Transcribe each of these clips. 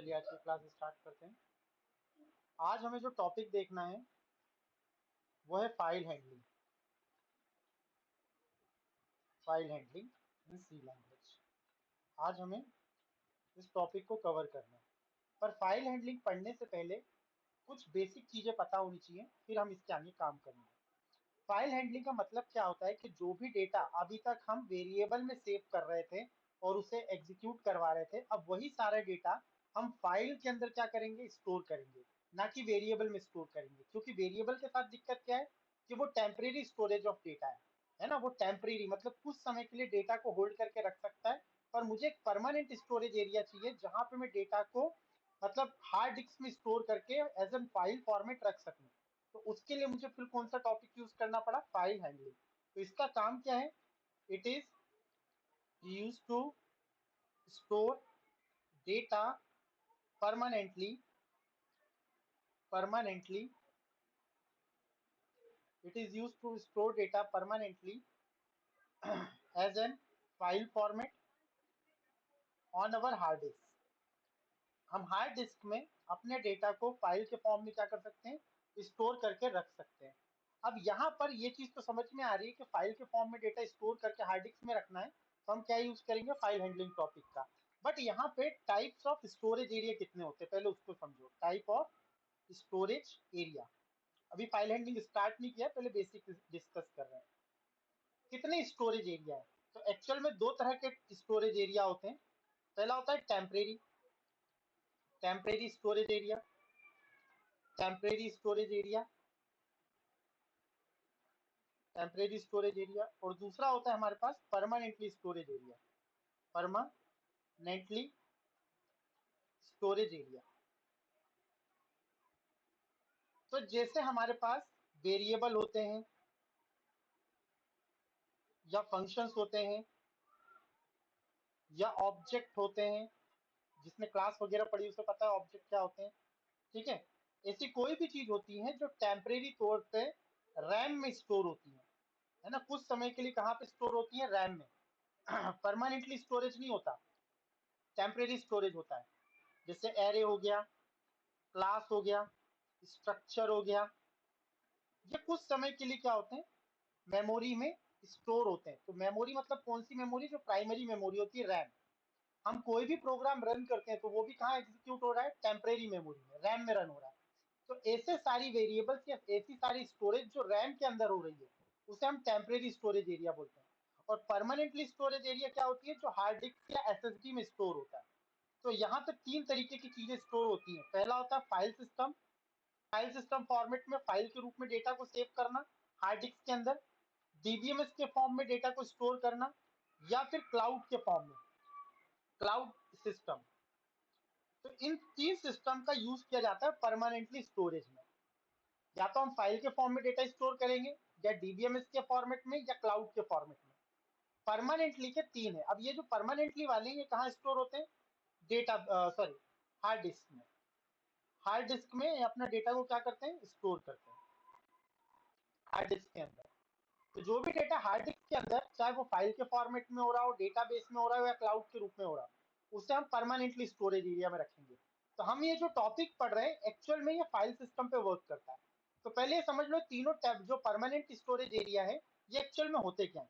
चलिए आज की क्लास स्टार्ट करते हैं। आज हमें जो टॉपिक देखना है वो है file handling. File handling in C language. आज हमें इस टॉपिक को कवर करना है, पर फाइल हैंडलिंग पढ़ने से पहले कुछ बेसिक चीजें पता होनी चाहिए, फिर हम इसके आगे काम करेंगे। फाइल हैंडलिंग का मतलब क्या होता है कि जो भी डेटा अभी तक हम वेरिएबल में सेव कर रहे थे और उसे एग्जीक्यूट करवा रहे थे, अब वही सारा डेटा हम फाइल के अंदर क्या करेंगे, स्टोर करेंगे, ना कि वेरिएबल में स्टोर करेंगे। क्योंकि वेरिएबल के साथ दिक्कत क्या है कि वो टेम्परेरी स्टोरेज ऑफ डेटा है ना। वो टेम्परेरी मतलब कुछ समय के लिए डेटा को होल्ड करके रख सकता है, पर मुझे एक परमानेंट स्टोरेज एरिया चाहिए जहां पे मैं डेटा को मतलब हार्ड डिस्क में स्टोर करके एज एन फाइल फॉर्मेट रख सकूं। तो उसके लिए मुझे फिर कौन सा टॉपिक यूज करना पड़ा, फाइल हैंडलिंग। तो इसका काम क्या है, it is use to store data permanently permanently it is used to store data permanently as an file format on our hard disk। हम हार्ड डिस्क में अपने डेटा को फाइल के फॉर्म में क्या कर सकते हैं, स्टोर करके रख सकते हैं। अब यहाँ पर ये चीज तो समझ में आ रही है कि फाइल के फॉर्म में डेटा स्टोर करके हार्ड डिस्क में रखना है, तो हम क्या यूज करेंगे, फाइल हैंडलिंग टॉपिक का। बट यहाँ पे टाइप्स ऑफ स्टोरेज एरिया कितने होते हैं पहले उसको समझो। टाइप ऑफ स्टोरेज एरिया, अभी फाइल हैंडलिंग स्टार्ट नहीं किया, पहले बेसिक डिस्कस कर रहे हैं। कितने स्टोरेज एरिया है, तो एक्चुअल में दो तरह के स्टोरेज एरिया होते हैं। पहला होता है temporary temporary storage area temporary storage area temporary storage area और दूसरा होता है हमारे पास permanently storage area. Permanently storage area, तो जैसे हमारे पास वेरिएबल होते हैं या फंक्शंस होते हैं या ऑब्जेक्ट होते हैं, जिसने क्लास वगैरह पढ़ी उसे पता है ऑब्जेक्ट क्या होते हैं, ठीक है। ऐसी कोई भी चीज होती है जो टेम्परेरी तौर पे रैम में स्टोर होती है ना। कुछ समय के लिए कहाँ पे स्टोर होती है, रैम में। परमानेंटली स्टोरेज नहीं होता, टेम्परेरी स्टोरेज होता है। जैसे एरे हो गया, क्लास हो गया, स्ट्रक्चर हो गया, ये कुछ समय के लिए क्या होते हैं, मेमोरी में स्टोर होते हैं। तो मेमोरी मतलब कौन सी मेमोरी, जो प्राइमरी मेमोरी होती है, रैम। हम कोई भी प्रोग्राम रन करते हैं तो वो भी कहाँ एग्जीक्यूट हो रहा है, टेम्परेरी मेमोरी में, रैम में रन हो रहा है। तो ऐसे सारी वेरिएबल्स या ऐसी सारी स्टोरेज जो रैम के अंदर हो रही है उसे हम टेम्परेरी स्टोरेज एरिया बोलते हैं। और परमानेंटली स्टोरेज एरिया क्या होती है, जो हार्ड डिस्क या एसएसडी में स्टोर होता है। तो यहाँ पे तीन तरीके की चीजें स्टोर होती हैं। पहला होता है file system. File system format में फाइल के रूप में डेटा को सेव करना हार्ड डिस्क के अंदर, डीबीएमएस के फॉर्म में डेटा को स्टोर करना, या फिर क्लाउड के फॉर्म में, क्लाउड सिस्टम। तो इन तीन सिस्टम का यूज किया जाता है परमानेंटली स्टोरेज में। या तो हम फाइल के फॉर्म में डेटा स्टोर करेंगे, या डीबीएमएस के फॉर्मेट में, या क्लाउड के फॉर्मेट में। परमानेंटली के तीन है। अब ये जो परमानेंटली वाले हैं ये कहाँ स्टोर होते हैं, डेटा सॉरी हार्ड डिस्क में। हार्ड डिस्क में ये अपना डेटा को क्या करते हैं, स्टोर करते हैं हार्ड डिस्क के अंदर। तो जो भी डेटा हार्ड डिस्क के अंदर, चाहे वो फाइल के फॉर्मेट में हो रहा हो, डेटाबेस में हो रहा हो, या क्लाउड के रूप में हो रहा हो, उसे हम परमानेंटली स्टोरेज एरिया में रखेंगे। तो हम ये जो टॉपिक पढ़ रहे हैं एक्चुअल में ये फाइल सिस्टम पे वर्क करता है। तो पहले ये समझ लो तीनों टैब जो परमानेंट स्टोरेज एरिया है ये एक्चुअल में होते क्या है।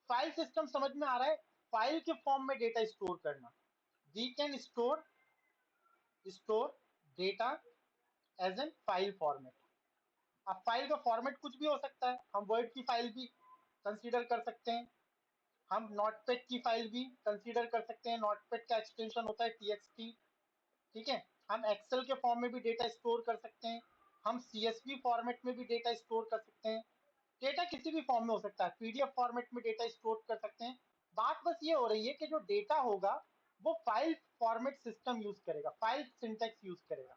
फाइल सिस्टम समझ में आ रहा है, फाइल के फॉर्म में डेटा स्टोर करना। We can store data as an file format. अब फाइल का फॉर्मेट कुछ भी हो सकता है, हम वर्ड की फाइल भी कंसीडर कर सकते हैं, हम नोटपैड की फाइल भी कंसीडर कर सकते हैं। नोटपैड का एक्सटेंशन होता है टीएक्सटी, ठीक है। हम एक्सेल के फॉर्म में भी डेटा स्टोर कर सकते हैं, हम सीएसवी फॉर्मेट में भी डेटा स्टोर कर सकते हैं। डेटा किसी भी फॉर्म में हो सकता है, पीडीएफ फॉर्मेट में डेटा स्टोर कर सकते हैं। बात बस ये हो रही है कि जो डेटा होगा वो फाइल फॉर्मेट सिस्टम यूज करेगा, फाइल सिंटेक्स यूज करेगा,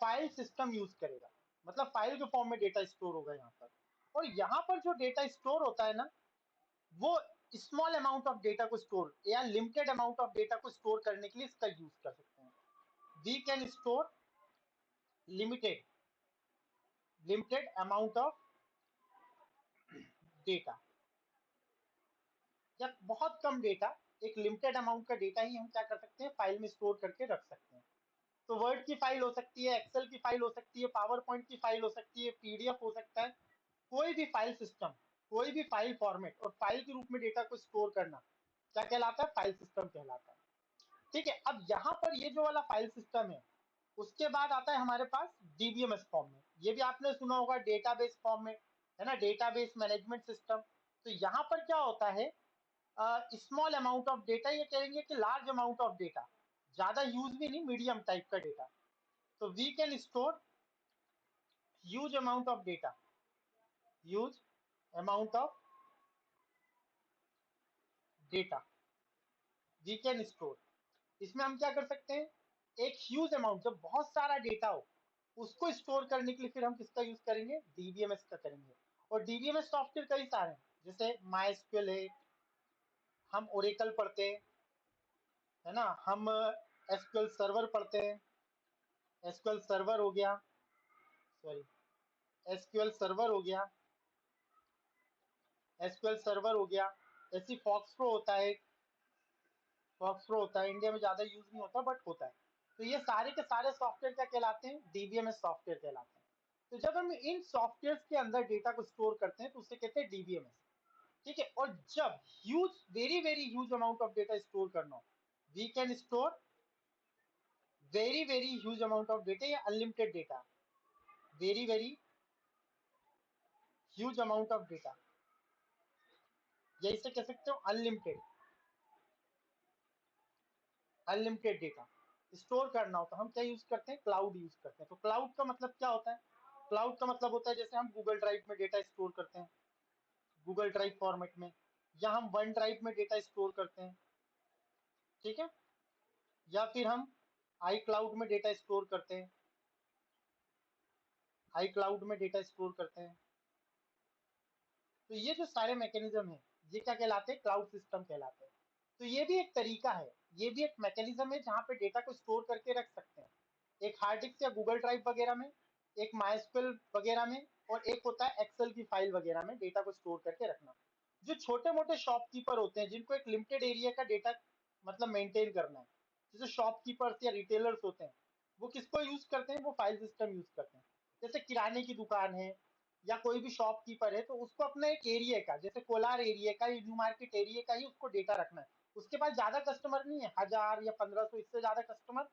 फाइल सिस्टम यूज करेगा। मतलब फाइल के फॉर्म में डेटा स्टोर होगा यहाँ पर। और यहाँ पर जो डेटा स्टोर होता है ना, वो स्मॉल अमाउंट ऑफ डेटा को स्टोर या लिमिटेड अमाउंट ऑफ डेटा को स्टोर करने के लिए इसका यूज कर सकते हैं। We can store limited limited amount of data, या बहुत कम डेटा, एक लिमिटेड अमाउंट का डेटा ही हम क्या कर सकते हैं, फाइल में स्टोर करके रख सकते हैं। तो वर्ड की फाइल हो सकती है, एक्सेल की फाइल हो सकती है, पावर पॉइंट की फाइल हो सकती है, पीडीएफ हो सकता है, कोई भी फाइल सिस्टम, कोई भी फाइल फॉर्मेट, और फाइल के रूप में डेटा को स्टोर करना क्या कहलाता है? फाइल सिस्टम कहलाता है। ठीक है, अब यहाँ पर ये जो वाला फाइल सिस्टम है, उसके बाद आता है हमारे पास डीबीएमएस फॉर्म में। ये भी आपने सुना होगा डेटाबेस फॉर्म में, है ना, डेटाबेस मैनेजमेंट सिस्टम। तो यहाँ पर क्या होता है, स्मॉल अमाउंट ऑफ डेटा, ये कहेंगे कि लार्ज अमाउंट ऑफ डेटा, ज्यादा यूज भी नहीं, मीडियम टाइप का डेटा। तो we can store huge amount of data, huge amount of data we can store. इसमें हम क्या कर सकते हैं, एक ह्यूज अमाउंट, जब बहुत सारा डेटा हो, उसको स्टोर करने के लिए फिर हम किसका यूज करेंगे? डीबीएमएस का करेंगे। और डीबीएमएस सॉफ्टवेयर कई सारे हैं, जैसे माइस्क्यूएल है, हम ओरेकल पढ़ते हैं, है ना, हम एसक्यूएल सर्वर पढ़ते हैं, एसक्यूएल सर्वर हो गया, सॉरी, एसक्यूएल सर्वर हो गया, एसक्यूएल सर्वर हो गया। ऐसी फॉक्सप्रो होता है, फॉक्सप्रो होता है, इंडिया में ज्यादा यूज नहीं होता बट होता है। तो ये सारे के सारे सॉफ्टवेयर क्या कहलाते हैं? डीबीएमएस सॉफ्टवेयर कहलाते हैं। तो जब हम इन सॉफ्टवेयर के अंदर डेटा को स्टोर करते हैं तो उसे कहते हैं डीबीएमएस। ठीक है, और जब huge, very very huge amount of data store करना हो, we can store very very huge amount of data या unlimited data, very very huge amount of data, या इसे कह सकते हो अनलिमिटेड, अनलिमिटेड डेटा स्टोर करना हो तो हम क्या यूज करते हैं? क्लाउड यूज करते हैं। तो क्लाउड का मतलब क्या होता है? क्लाउड का मतलब होता है जैसे हम गूगल ड्राइव में डेटा स्टोर करते हैं, गूगल ड्राइव फॉर्मेट में, या हम वन ड्राइव में डेटा स्टोर करते हैं, ठीक है, या फिर हम आई क्लाउड में डेटा स्टोर करते हैं, आई क्लाउड में डेटा स्टोर करते हैं। तो ये जो सारे मैकेनिज्म है, ये क्या कहलाते हैं? क्लाउड सिस्टम कहलाते हैं। तो ये भी एक तरीका है, ये भी एक मैकेनिज्म है जहाँ पे डेटा को स्टोर करके रख सकते हैं, एक हार्ड डिस्क या गूगल ड्राइव वगैरह में, एक माइस्क्यूएल वगैरह में, और एक होता है एक्सेल की फाइल वगैरह में डेटा को स्टोर करके रखना। जो छोटे मोटे शॉपकीपर होते हैं, जिनको एक लिमिटेड एरिया का डेटा मतलब मेंटेन करना है, जैसे शॉपकीपर्स या रिटेलर्स होते हैं, वो किसको यूज करते हैं? वो फाइल सिस्टम यूज करते हैं। जैसे किराने की दुकान है या कोई भी शॉपकीपर है, तो उसको अपना एक एरिया का, जैसे कोलार एरिया का या न्यू मार्केट एरिया का ही उसको डेटा रखना है। उसके पास ज्यादा कस्टमर नहीं है, 1000 या 1500, इससे ज्यादा कस्टमर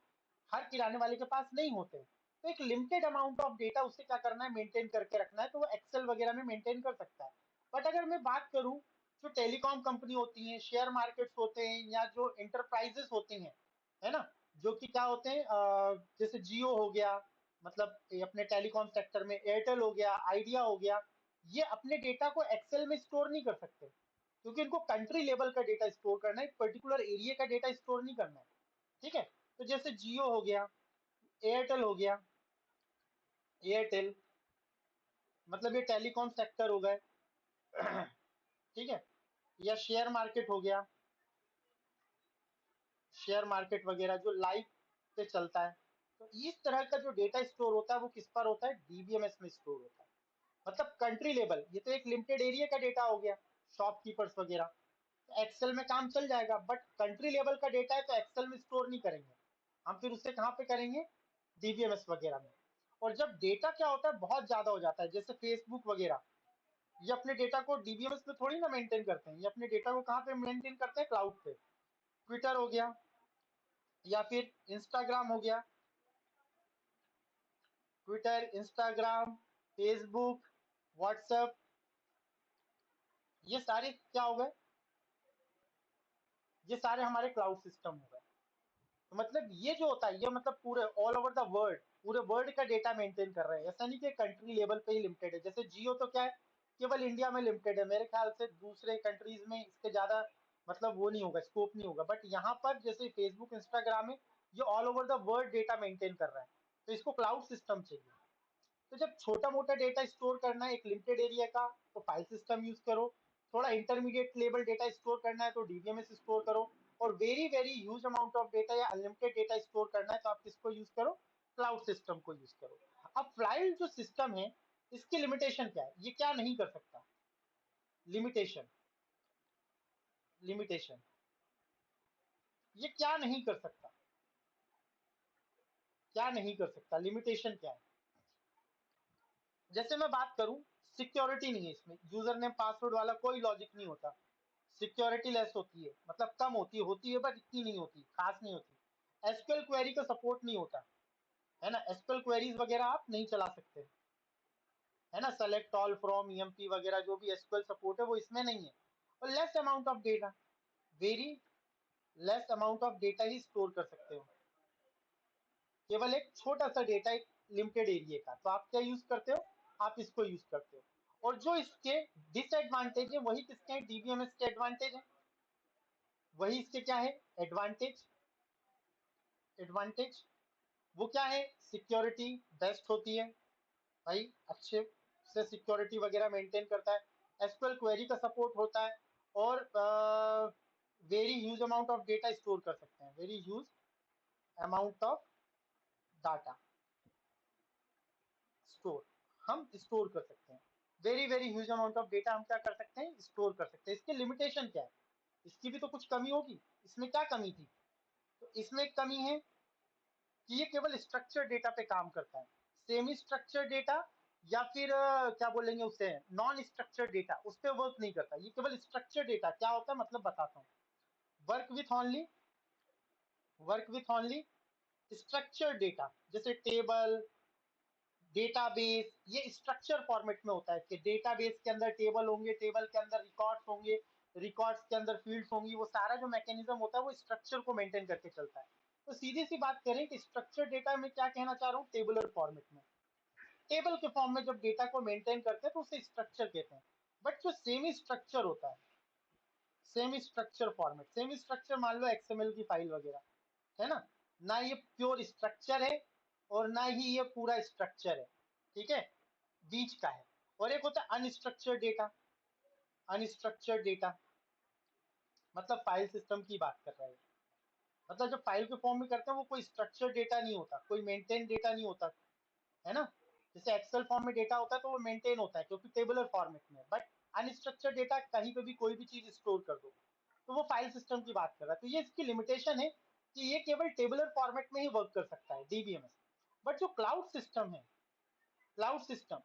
हर किराने वाले के पास नहीं होते। तो एक लिमिटेड अमाउंट ऑफ डेटा उससे क्या करना है? मेंटेन करके रखना है, तो वो एक्सेल वगैरह में मेंटेन कर सकता है। बट अगर मैं बात करूं, जो टेलीकॉम कंपनी होती हैं, शेयर मार्केट्स होते हैं, या जो इंटरप्राइजेस होती हैं, है ना, जो कि क्या होते हैं, जैसे जियो हो गया, मतलब ये अपने टेलीकॉम सेक्टर में, एयरटेल हो गया, आइडिया हो गया, ये अपने डेटा को एक्सेल में स्टोर नहीं कर सकते, क्योंकि इनको कंट्री लेवल का डेटा स्टोर करना है, एक पर्टिकुलर एरिया का डेटा स्टोर नहीं करना है। ठीक है, तो जैसे जियो हो गया, एयरटेल हो गया, एयरटेल मतलब ये टेलीकॉम सेक्टर हो गए, ठीक है, या शेयर मार्केट हो गया, शेयर मार्केट वगैरह जो लाइव पे चलता है। तो इस तरह का जो डेटा स्टोर होता है वो किस पर होता है? डीबीएमएस में स्टोर होता है। मतलब कंट्री लेवल, ये तो एक लिमिटेड एरिया का डेटा हो गया, शॉपकीपर्स वगैरह, तो एक्सेल में काम चल जाएगा, बट कंट्री लेवल का डेटा है तो एक्सेल में स्टोर नहीं करेंगे हम, फिर उससे कहाँ पे करेंगे? डीबीएमएस वगैरह में। और जब डेटा क्या होता है, बहुत ज्यादा हो जाता है, जैसे फेसबुक वगैरह, ये अपने डेटा को डीबीएमएस में थोड़ी ना मेंटेन करते हैं, ये अपने डेटा को कहाँ पे मेंटेन करते हैं? क्लाउड पे। ट्विटर हो गया, या फिर इंस्टाग्राम हो गया, ट्विटर, इंस्टाग्राम, फेसबुक, व्हाट्सएप, ये सारे क्या हो गए? ये सारे हमारे क्लाउड सिस्टम हो गए। तो मतलब ये जो होता है, ये मतलब पूरे ऑल ओवर द वर्ल्ड, पूरे वर्ल्ड का डेटा मेंटेन कर रहे हैं, ऐसा नहीं कि कंट्री लेवल पे ही लिमिटेड है। जैसे जियो तो क्या है, केवल इंडिया में लिमिटेड है, मेरे ख्याल से दूसरे कंट्रीज में इसके ज्यादा मतलब वो नहीं होगा, स्कोप नहीं होगा। बट यहाँ पर जैसे फेसबुक, इंस्टाग्राम है, ये all over the world data maintain कर रहा है, तो इसको क्लाउड सिस्टम चाहिए। तो जब छोटा मोटा डेटा स्टोर करना है एक लिमिटेड एरिया का, तो फाइल सिस्टम यूज करो। थोड़ा इंटरमीडिएट लेवल डेटा स्टोर करना है तो डीबीएमएस स्टोर करो। और very very huge amount of data या अनलिमिटेड डेटा स्टोर करना है तो आप किसको यूज करो? क्लाउड सिस्टम को यूज करो। अब फाइल जो सिस्टम है, इसकी लिमिटेशन क्या है? ये क्या नहीं कर सकता? लिमिटेशन, लिमिटेशन, ये क्या नहीं कर सकता? क्या नहीं कर सकता, लिमिटेशन क्या है। जैसे मैं बात करूं, सिक्योरिटी नहीं है इसमें, यूजर नेम पासवर्ड वाला कोई लॉजिक नहीं होता, सिक्योरिटी लेस होती है, मतलब कम होती है बट इतनी नहीं होती, खास नहीं होती। एसक्यूएल क्वेरी का सपोर्ट नहीं होता, है ना, एसक्यूएल क्वेरीज वगैरह आप नहीं चला सकते, है ना, सेलेक्ट ऑल फ्रॉम ईएमपी वगैरह जो भी एसक्यूएल सपोर्ट है वो इसमें नहीं है। और less amount of data, very less amount of data he store कर सकते हो, केवल एक छोटा सा डेटा, एक लिमिटेड एरिया का, तो आप क्या यूज करते हो, आप इसको यूज करते हो। और जो इसके डिसएडवांटेज है वही किसके हैं, डीबीएमएस के एडवांटेज है, वही इसके क्या है, एडवांटेज। एडवांटेज वो क्या है, सिक्योरिटी बेस्ट होती है, भाई अच्छे से सिक्योरिटी वगैरह मेंटेन करता है, एसक्यूएल क्वेरी का सपोर्ट होता है, और very huge amount of data store कर सकते हैं, very huge amount of data store, हम स्टोर कर सकते हैं, very very huge amount of data हम क्या कर सकते हैं, स्टोर कर सकते हैं। इसकी लिमिटेशन क्या है, इसकी भी तो कुछ कमी होगी, इसमें क्या कमी थी, तो इसमें एक कमी है कि ये केवल स्ट्रक्चर डेटा पे काम करता है, सेमी स्ट्रक्चर डेटा या फिर क्या बोलेंगे उसे, नॉन स्ट्रक्चर डेटा, उस पर वर्क नहीं करता, ये केवल स्ट्रक्चर डेटा क्या होता है, मतलब बताता हूँ, work with only work with only structure data, जैसे टेबल, डेटाबेस, ये स्ट्रक्चर फॉर्मेट में होता है कि डेटाबेस के अंदर टेबल होंगे, टेबल के अंदर रिकॉर्ड्स होंगे, रिकॉर्ड्स के अंदर फील्ड्स होंगी, वो सारा जो मैकेनिज्म होता है वो स्ट्रक्चर को मेंटेन करके चलता है। तो सीधी सी बात करें कि स्ट्रक्चर डेटा में क्या कहना चाह रहा हूँ, टेबुलर फॉर्मेट में, टेबल के फॉर्म में जब डेटा को मेंटेन करते हैं तो उसे स्ट्रक्चर कहते हैं। बट जो सेमी स्ट्रक्चर होता है, semi structure format, semi structure मान लो एक्सएमएल की फाइल वगैरह, है ना, ना ये प्योर स्ट्रक्चर है और ना ही ये पूरा स्ट्रक्चर है, ठीक है, बीच का है। और एक होता है अनस्ट्रक्चर्ड डेटा, अनस्ट्रक्चर्ड डेटा मतलब फाइल सिस्टम की बात कर रहा है, मतलब जब फाइल के फॉर्म में करते हैं वो कोई स्ट्रक्चर्ड डेटा नहीं होता, कोई मेंटेन डेटा नहीं होता, है ना, जैसे एक्सेल फॉर्म में डेटा होता है तो वो मेंटेन होता है क्योंकि टेबुलर फॉर्मेट में, बट अनस्ट्रक्चर्ड डेटा कहीं पे भी कोई भी चीज स्टोर कर दो, तो वो फाइल सिस्टम की बात कर रहा है। तो ये इसकी लिमिटेशन है कि ये केवल टेबुलर फॉर्मेट में ही वर्क कर सकता है, डीबीएमएस। बट जो क्लाउड सिस्टम है, क्लाउड सिस्टम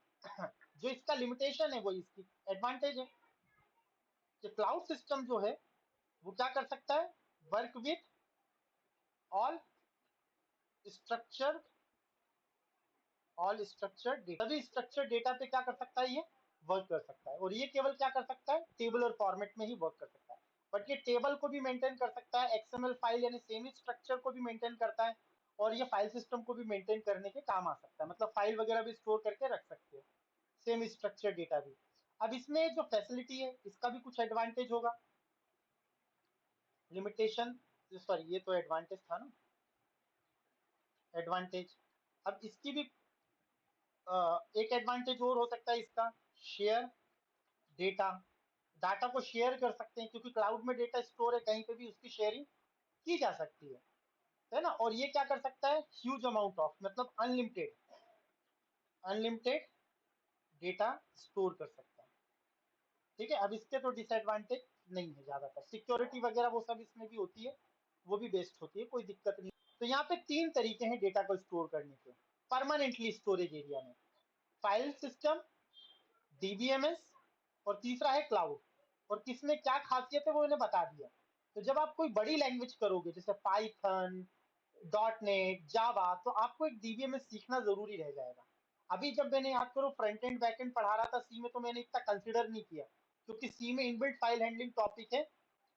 जो इसका लिमिटेशन है वो इसकी एडवांटेज है कि क्लाउड सिस्टम जो है वो क्या कर सकता है, work with all structure, all structure data, सभी स्ट्रक्चर डेटा पे क्या कर सकता है, ये वर्क कर सकता है। और ये केवल क्या कर सकता है, टेबल और फॉर्मेट में ही वर्क कर सकता है। बट ये टेबल को भी मेंटेन कर सकता है, एक्सएमएल फाइल यानी सेमी स्ट्रक्चर को भी मेंटेन करता है, और ये फाइल सिस्टम को भी मेंटेन करने के काम आ सकता है, मतलब फाइल वगैरह भी स्टोर करके रख सकते हो, सेमी स्ट्रक्चर डेटा भी। अब इसमें जो फैसिलिटी है इसका भी कुछ एडवांटेज होगा, लिमिटेशन, सॉरी ये तो एडवांटेज था ना, एडवांटेज। अब इसकी भी एक एडवांटेज और हो सकता है इसका, शेयर डेटा, डाटा को शेयर कर सकते हैं क्योंकि क्लाउड में डेटा स्टोर है, कहीं पे भी उसकी शेयरिंग की जा सकती है ना। और ये क्या कर सकता है, ह्यूज अमाउंट ऑफ, मतलब अनलिमिटेड, अनलिमिटेड डेटा स्टोर कर सकता है, ठीक है। अब इसके तो डिसएडवांटेज नहीं है ज्यादातर, सिक्योरिटी वगैरह वो सब इसमें भी होती है, वो भी बेस्ट होती है, कोई दिक्कत नहीं। तो यहाँ पे तीन तरीके हैं डेटा को स्टोर करने के परमानेंटली स्टोरेज एरिया में, फाइल सिस्टम, डीबीएमएस, और तीसरा है क्लाउड। और किसमें क्या खासियत है वो इन्हें बता दिया। तो जब आप कोई बड़ी लैंग्वेज करोगे जैसे पाइथन, डॉट नेट, जावा, तो आपको एक डीबीएमएस सीखना जरूरी रह जाएगा। अभी जब मैंने याद करो फ्रंट एंड बैक एंड पढ़ा रहा था सी में, तो मैंने इतना कंसिडर नहीं किया क्योंकि सी में इनबिल्ट फाइल हैंडलिंग टॉपिक है,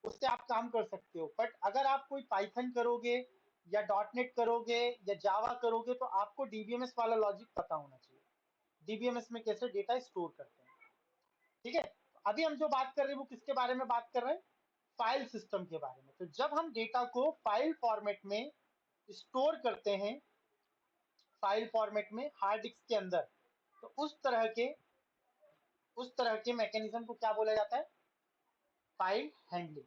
उससे आप काम कर सकते हो। बट अगर आप कोई पाइथन करोगे या डॉट नेट करोगे या जावा करोगे तो आपको डीबीएमएस वाला लॉजिक पता होना चाहिए, डीबीएमएस में कैसे डेटा स्टोर करते हैं, ठीक है। अभी हम जो बात कर रहे हैं वो किसके बारे में बात कर रहे हैं, फाइल सिस्टम के बारे में। तो जब हम डेटा को फाइल फॉर्मेट में स्टोर करते हैं, फाइल फॉर्मेट में हार्ड डिस्क के अंदर, तो उस तरह के मैकेनिज्म को क्या बोला जाता है, फाइल हैंडलिंग।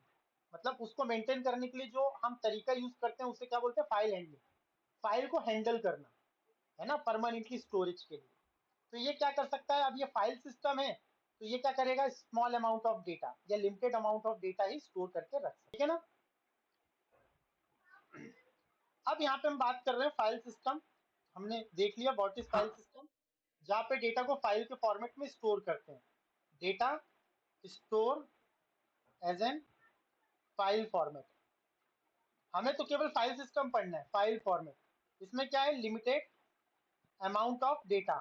मतलब उसको मेंटेन करने के लिए जो हम तरीका यूज करते हैं उसे क्या बोलते हैं, फाइल हैंडलिंग, फाइल को हैंडल करना, है ना, परमानेंटली स्टोरेज के लिए। तो ये क्या कर सकता है, अब ये फाइल सिस्टम है तो ये क्या करेगा, स्मॉल अमाउंट ऑफ डेटा या limited amount of data he store करके रख सकते, ठीक है ना। अब यहाँ पे हम बात कर रहे हैं फाइल सिस्टम हमने देख लिया व्हाट इज फाइल हाँ। सिस्टम, जहाँ पे डेटा को फाइल के फॉर्मेट में स्टोर करते हैं। Data store as an file format. हमें तो केवल फाइल सिस्टम पढ़ना है, फाइल फॉर्मेट। इसमें क्या है, limited amount of data,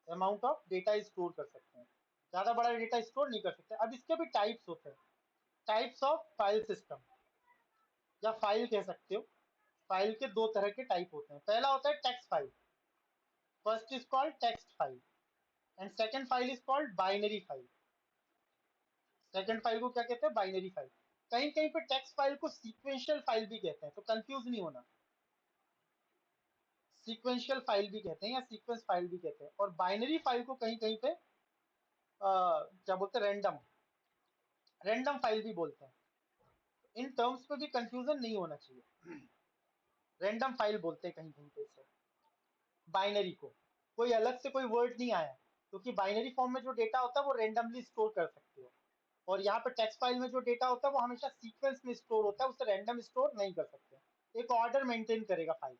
amount of data store कर सकते हैं, ज्यादा बड़ा डेटा स्टोर नहीं कर सकते। अब इसके भी टाइप्स होते हैं, टाइप्स ऑफ फाइल सिस्टम या फाइल कह सकते हो। फाइल के दो तरह के टाइप होते हैं। पहला होता है text file, first is called text file, and second file is called binary file. Second file को क्या कहते हैं, बाइनरी फाइल। कहीं कहीं पे टेक्स्ट फाइल को सीक्वेंशियल फाइल भी कहते हैं, तो कंफ्यूज नहीं होना। सीक्वेंशियल फाइल भी कहते हैं या सीक्वेंस फाइल भी कहते हैं। और बाइनरी फाइल को कहीं कहीं पे क्या बोलते हैं, रैंडम, रैंडम फाइल भी बोलते हैं। इन टर्म्स पे भी कंफ्यूजन नहीं होना चाहिए। रैंडम फाइल बोलते हैं कहीं कहीं पे इसे, बाइनरी को। कोई अलग से कोई वर्ड नहीं आया, क्योंकि बाइनरी फॉर्म में जो डेटा होता है वो रेंडमली स्टोर कर सकते हो, और यहाँ पे टेक्स्ट फाइल में जो डेटा होता है वो हमेशा सीक्वेंस में स्टोर होता है, उसे रैंडम स्टोर नहीं कर सकते। एक ऑर्डर मेंटेन करेगा फाइल।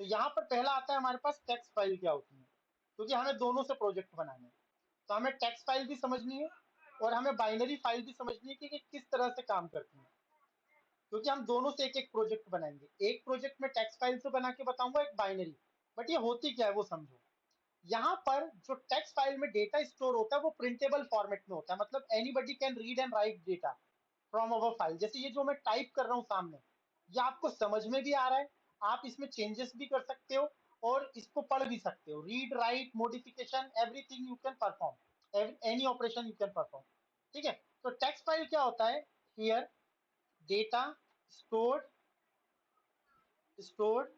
तो यहाँ पर पहला आता है हमारे पास टेक्स्ट फाइल क्या होती है, क्योंकि हमें दोनों से प्रोजेक्ट बनाने हैं। तो हमें टेक्स्ट फाइल भी समझनी है और हमें बाइनरी फाइल भी समझनी है कि किस तरह से काम करती है, क्योंकि हम दोनों से एक एक प्रोजेक्ट बनाएंगे। एक प्रोजेक्ट में टेक्स्ट फाइल से बना के बताऊंगा, एक बाइनरी। बट ये होती क्या है वो समझो। यहाँ पर जो टेक्स्ट फाइल में डेटा स्टोर होता है वो प्रिंटेबल फॉर्मेट में होता है, मतलब anybody can read and write data from our file. जैसे ये जो मैं टाइप कर रहा हूँ सामने, ये आपको समझ में भी आ रहा है, आप इसमें चेंजेस भी कर सकते हो और इसको पढ़ भी सकते हो। Read write modification everything you can perform, any operation you can perform. ठीक है। तो टेक्स्ट फाइल क्या होता है, here data stored stored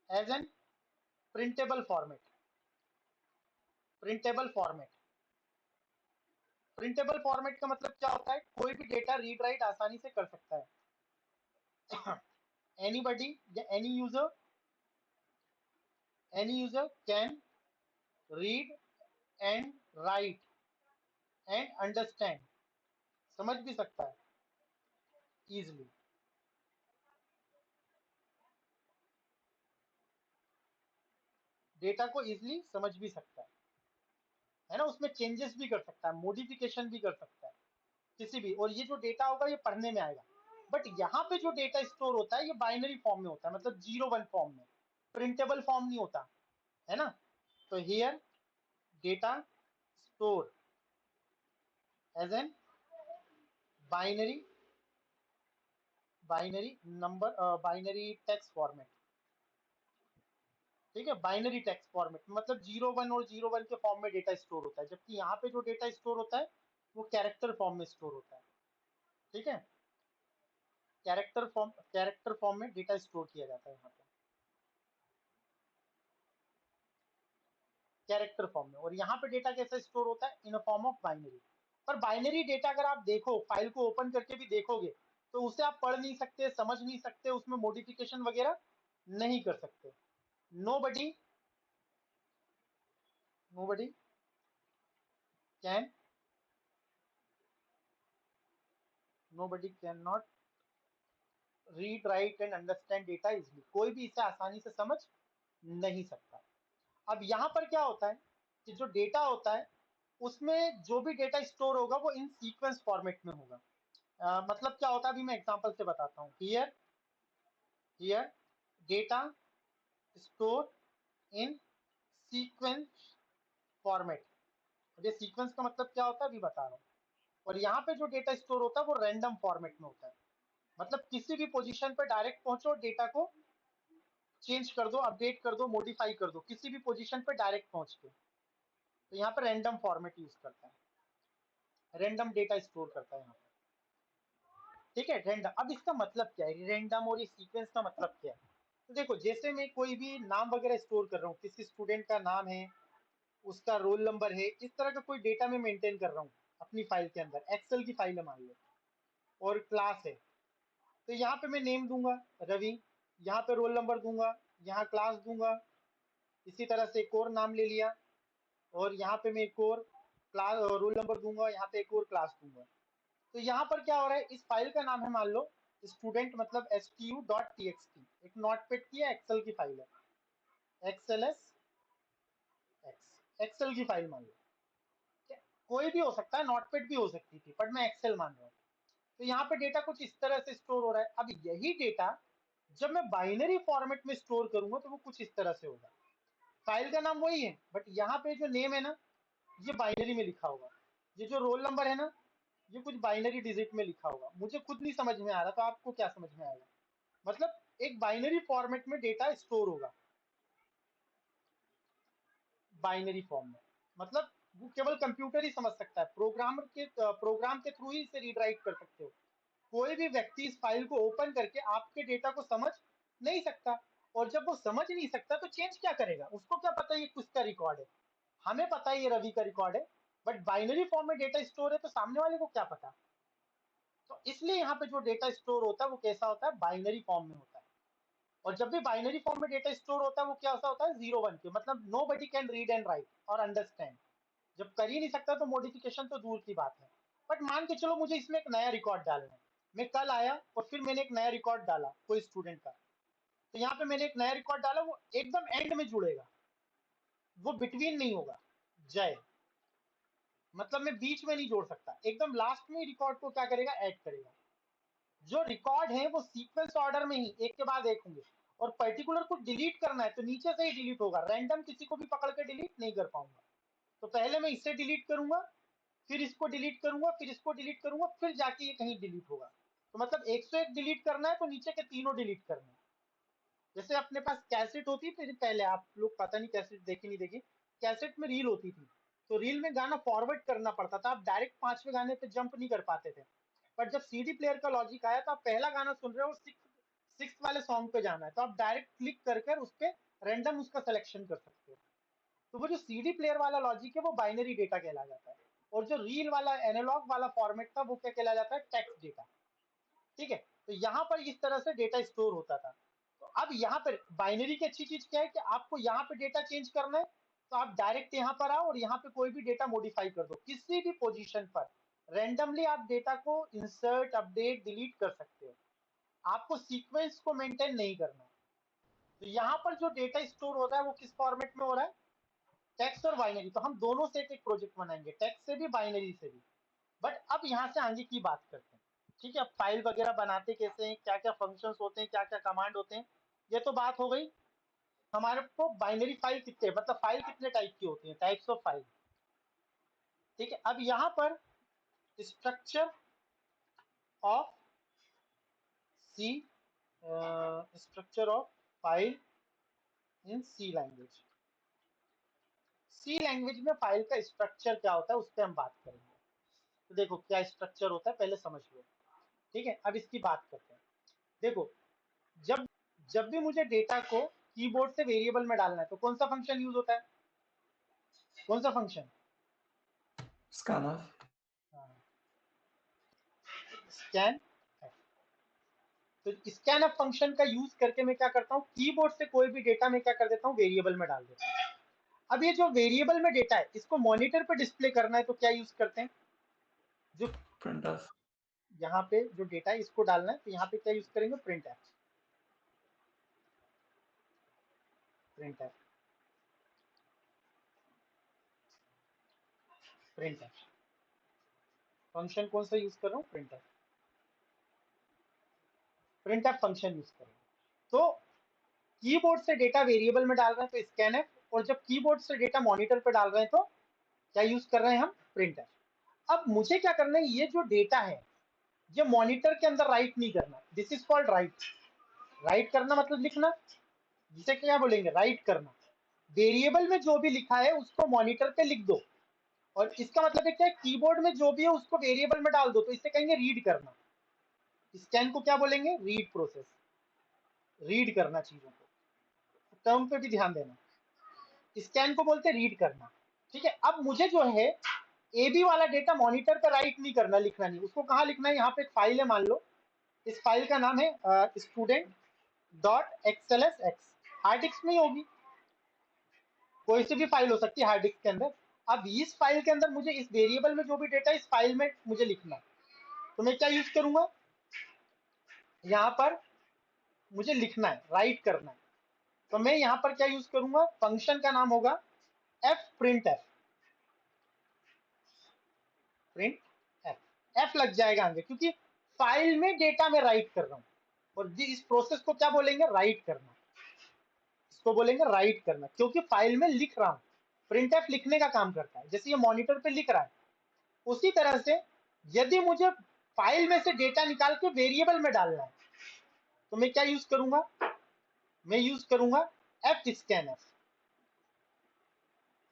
as an printable format. Printable format, printable format का मतलब क्या होता है, कोई भी डेटा रीड राइट आसानी से कर सकता है। एनीबडी या any user can read and right and understand, समझ भी सकता है इजिली। डेटा को इजिली समझ भी सकता है ना, उसमें चेंजेस भी कर सकता है, मॉडिफिकेशन भी कर सकता है किसी भी। और ये जो डेटा होगा ये पढ़ने में आएगा। बट यहाँ पे जो डेटा स्टोर होता है ये बाइनरी फॉर्म में होता है, मतलब 0 1 फॉर्म में, प्रिंटेबल फॉर्म नहीं होता है ना। तो here data store as an binary, binary number, binary text format. ठीक है, बाइनरी टेक्स्ट फॉर्मेट मतलब 0 1 और 0 1 के फॉर्म में डेटा स्टोर होता है, जबकि यहाँ पे जो डेटा स्टोर होता है वो कैरेक्टर फॉर्म में स्टोर होता है। ठीक है, कैरेक्टर फॉर्म में डेटा स्टोर किया जाता है यहाँ पे, कैरेक्टर फॉर्म में। और यहाँ पे डेटा कैसे स्टोर होता है, इन फॉर्म ऑफ बाइनरी। पर बाइनरी डेटा अगर आप देखो, फाइल को ओपन करके भी देखोगे, तो उसे आप पढ़ नहीं सकते, समझ नहीं सकते, उसमें मॉडिफिकेशन वगैरह नहीं कर सकते। Nobody, nobody can, nobody cannot read write and understand data easily, कोई भी इसे आसानी से समझ नहीं सकता। अब यहाँ पर क्या होता है कि जो डेटा होता है उसमें जो भी डेटा स्टोर होगा वो इन सीक्वेंस फॉर्मेट में होगा। मतलब क्या होता है, अभी मैं एग्जांपल से बताता हूँ। Here here data store in sequence format. ये सीक्वेंस का मतलब क्या होता है अभी बता रहा हूँ। और यहाँ पे जो डेटा स्टोर होता है वो रैंडम फॉर्मेट में होता है, मतलब किसी भी पोजीशन पे डायरेक्ट पहुंचो, डेटा को चेंज कर दो, अपडेट कर दो, मॉडिफाई कर दो, किसी भी पोजीशन पे डायरेक्ट पहुंच के। तो यहाँ पे रैंडम फॉर्मेट यूज करता है, रैंडम डेटा स्टोर करता है यहाँ पे। ठीक है, रैंडम। अब इसका मतलब क्या है, रैंडम और ये सीक्वेंस का मतलब क्या है। तो देखो, जैसे मैं कोई भी नाम वगैरह स्टोर कर रहा हूँ, किसी स्टूडेंट का नाम है, उसका रोल नंबर है, इस तरह का कोई डेटा मैं मेंटेन कर रहा हूँ अपनी फाइल के अंदर, एक्सेल की फाइल है मान लो, और क्लास है। तो यहाँ पे मैं नेम दूंगा रवि, यहाँ पे रोल नंबर दूंगा, यहाँ क्लास दूंगा, इसी तरह से एक और नाम ले लिया, और यहाँ पे मैं एक और क्लास रोल नंबर दूंगा, यहाँ पे एक और क्लास दूंगा। तो यहाँ पर क्या हो रहा है, इस फाइल का नाम है मान लो स्टूडेंट मतलब stu.txt, एक नोटपैड की एक्सेल की फाइल है, XLS एक्सेल की फाइल मान लो, कोई भी हो सकता है, नोटपैड भी हो सकती थी, बट मैं एक्सेल मान रहा हूँ। तो यहाँ पे डेटा कुछ इस तरह से स्टोर हो रहा है। अब यही डेटा जब मैं बाइनरी फॉर्मेट में स्टोर करूंगा तो वो कुछ इस तरह से होगा। फाइल का नाम वही है, बट यहाँ पे जो नेम है ना, ये बाइनरी में लिखा होगा। ये जो रोल नंबर है ना, ये कुछ बाइनरी डिजिट में लिखा होगा। मुझे खुद नहीं समझ में आ रहा, तो आपको क्या समझ में आएगा? मतलब एक बाइनरी फॉर्मेट में डेटा स्टोर होगा, बाइनरी फॉर्म में। मतलब वो केवल कंप्यूटर ही समझ सकता है, प्रोग्राम के थ्रू ही इसे रीड राइट कर सकते हो। कोई भी व्यक्ति इस फाइल को ओपन करके आपके डेटा को समझ नहीं सकता। और जब वो समझ नहीं सकता तो चेंज क्या करेगा? उसको क्या पता ये किसका रिकॉर्ड है? हमें पता है ये रवि का रिकॉर्ड है, बट बाइनरी फॉर्म में डेटा स्टोर है तो सामने वाले को क्या पता? तो इसलिए यहाँ पे जो डेटा स्टोर होता है वो कैसा होता है? बाइनरी फॉर्म में होता है। और जब भी बाइनरी फॉर्म में डेटा स्टोर होता है वो क्या होता है? 0 1 के, मतलब nobody can read and write और अंडरस्टैंड। जब कर ही नहीं सकता तो मॉडिफिकेशन तो दूर की बात है। बट मान के चलो मुझे इसमें एक नया रिकॉर्ड डालना है, मैं कल आया और फिर मैंने एक नया रिकॉर्ड डाला कोई स्टूडेंट का। तो यहाँ पे मैंने एक नया रिकॉर्ड डाला, वो एकदम एंड में जुड़ेगा, वो बिटवीन नहीं होगा। जय, मतलब मैं बीच में नहीं जोड़ सकता, एकदम लास्ट में रिकॉर्ड को क्या करेगा? ऐड करेगा। जो रिकॉर्ड है वो सीक्वेंस ऑर्डर में ही एक के बाद एक होंगे। और पर्टिकुलर को डिलीट करना है तो नीचे से ही डिलीट होगा, रैंडम किसी को भी पकड़ के डिलीट नहीं कर पाऊंगा। तो पहले मैं इसे डिलीट करूंगा, फिर इसको डिलीट करूंगा, फिर इसको डिलीट करूंगा, फिर जाके ये कहीं डिलीट होगा। तो मतलब 101 डिलीट करना है तो नीचे के तीनों डिलीट करने हैं। जैसे अपने पास कैसेट होती थी पहले, आप लोग पता नहीं कैसेट देखी नहीं देखी, कैसेट में रील होती थी, तो रील में गाना फॉरवर्ड करना पड़ता था, आप डायरेक्ट 5वें गाने पे जंप नहीं कर पाते थे। पर जब सीडी प्लेयर का लॉजिक आया तो आप पहला गाना सुन रहे हो, सिक्स वाले सॉन्ग पे जाना है, तो आप डायरेक्ट क्लिक कर कर उस पर रैंडम उसका सिलेक्शन कर सकते हो। तो वो जो सीडी प्लेयर वाला लॉजिक है वो बाइनरी डेटा कहला जाता है। और जो रील वाला एनालॉग वाला फॉर्मेट था वो क्या कहला जाता है? Text data. ठीक है, तो यहाँ पर इस तरह से डेटा स्टोर होता था। तो अब यहाँ पर बाइनरी की अच्छी चीज क्या है कि आपको यहाँ पे डेटा चेंज करना है तो आप डायरेक्ट यहाँ पर आओ और यहाँ पे कोई भी डेटा मॉडिफाई कर दो, किसी भी पोजीशन पर रैंडमली आप डेटा को इंसर्ट अपडेट डिलीट कर सकते हो। आपको सीक्वेंस को मेंटेन नहीं करना। तो यहाँ पर जो डेटा स्टोर होता है वो किस फॉर्मेट में हो रहा है? टेक्स्ट और बाइनरी। तो हम दोनों से एक प्रोजेक्ट बनाएंगे, टेक्स्ट से भी बाइनरी से भी। बट अब यहाँ से आगे की बात करते हैं। ठीक है, अब फाइल वगैरह बनाते कैसे हैं, क्या क्या फंक्शंस होते हैं, क्या क्या कमांड होते हैं, ये तो बात हो गई। हमारे को बाइनरी फाइल कितने, मतलब फाइल कितने टाइप की होती है, टाइप्स ऑफ फाइल। ठीक है, अब यहाँ पर structure of C, structure of file in C language. C language में फाइल का स्ट्रक्चर क्या होता है उस पर हम बात करेंगे। तो देखो क्या स्ट्रक्चर होता है पहले समझ लो। ठीक है, अब इसकी बात करते हैं। देखो, जब जब भी मुझे डेटा को कीबोर्ड से वेरिएबल में डालना है तो कौन सा फंक्शन यूज होता है? कौन सा फंक्शन? scanf, scan. तो स्कैन अप फंक्शन का यूज करके मैं क्या करता हूँ, कीबोर्ड से कोई भी डेटा मैं क्या कर देता हूँ? वेरिएबल में डाल देता हूँ। अब ये जो वेरिएबल में डेटा है इसको मॉनिटर पे डिस्प्ले करना है तो क्या यूज करते हैं? जो printf, यहाँ पे जो डेटा है इसको डालना है तो यहाँ पे क्या यूज करेंगे? Print F. Print F, print F function कौन सा यूज कर रहा हूँ? Print F. Print F function use करेंगे। तो कीबोर्ड से डेटा वेरिएबल में डाल रहे हैं तो स्कैन एफ, और जब कीबोर्ड से डेटा मॉनिटर पे डाल रहे हैं तो क्या यूज कर रहे हैं हम? Print F. अब मुझे क्या करना है, ये जो डेटा है ये मॉनिटर के अंदर राइट नहीं करना, this is called right. Right करना मतलब लिखना, जिसे क्या बोलेंगे? राइट करना। वेरिएबल में जो भी लिखा है उसको मॉनिटर पे लिख दो, और इसका मतलब है क्या? कीबोर्ड में जो भी है उसको वेरिएबल में डाल दो, तो इसे कहेंगे रीड करना। स्कैन को क्या बोलेंगे? Read process. रीड करना चीजों को, टर्म पे भी ध्यान देना। स्कैन को बोलते रीड करना। ठीक है, अब मुझे जो है ए बी वाला डेटा मॉनिटर पे राइट नहीं करना, लिखना नहीं, उसको कहाँ लिखना है? यहाँ पे एक फाइल है मान लो, इस फाइल का नाम है student dot XLS x. Hard disk में ही होगी, कोई सी भी फाइल हो सकती है हार्ड डिस्क के अंदर। अब इस फाइल के अंदर मुझे इस वेरिएबल में जो भी डेटा इस फाइल में मुझे लिखना है, तो मैं क्या यूज करूंगा? यहाँ पर मुझे लिखना है, राइट करना है, तो मैं यहाँ पर क्या यूज करूंगा, फंक्शन का नाम होगा F print F, print F, F लग जाएगा आगे क्योंकि फाइल में डेटा में राइट कर रहा हूँ, और इस प्रोसेस को क्या बोलेंगे, राइट करना, इसको बोलेंगे राइट करना, क्योंकि फाइल में लिख रहा हूँ। प्रिंट एफ लिखने का काम करता है, जैसे ये मॉनिटर पे लिख रहा है, उसी तरह से यदि मुझे फाइल में से डेटा निकाल के वेरिएबल में डालना है तो मैं क्या यूज करूंगा, मैं यूज करूंगा एफ स्कैन एफ,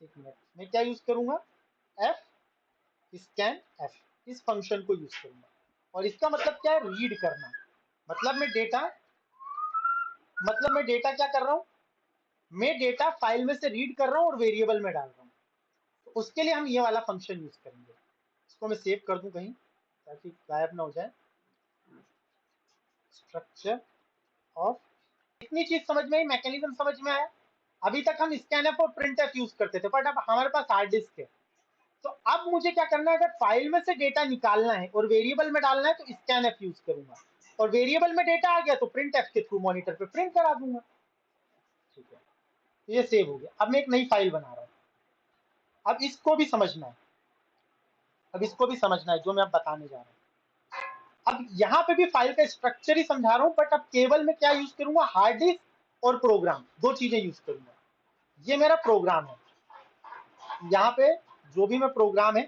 एक मिनट, मैं क्या यूज करूंगा, एफ स्कैन एफ, इस फंक्शन को यूज करूंगा, और इसका मतलब क्या है, रीड करना, मतलब मैं डेटा क्या कर रहा हूं, मैं डेटा फाइल में से रीड कर रहा हूं और वेरिएबल में डाल रहा हूं, तो उसके लिए हम ये वाला फंक्शन यूज करेंगे। इसको मैं सेव कर दूं कहीं ताकि गायब ना हो जाए। स्ट्रक्चर ऑफ, इतनी चीज समझ में आई, मैकेनिज्म समझ में आया। अभी तक हम स्कैनएफ और प्रिंटएफ यूज करते थे, बट अब हमारे पास हार्ड डिस्क है, तो अब मुझे क्या करना है, अगर फाइल में से डेटा निकालना है और वेरिएबल में डालना है तो स्कैनएफ यूज करूंगा, और वेरिएबल में डेटा आ गया तो प्रिंटएफ के थ्रू मॉनिटर पे प्रिंट करा दूंगा। ठीक है, तो ये सेव हो गया। अब मैं एक नई फाइल बना रहा हूँ, अब इसको भी समझना है, जो मैं अब बताने जा रहा हूँ। अब यहाँ पे भी फाइल का स्ट्रक्चर ही समझा रहा हूँ, बट अब केवल मैं क्या यूज करूंगा, हार्ड डिस्क और प्रोग्राम, दो चीजें यूज करूंगा। ये मेरा प्रोग्राम है, यहाँ पे जो भी मैं प्रोग्राम है,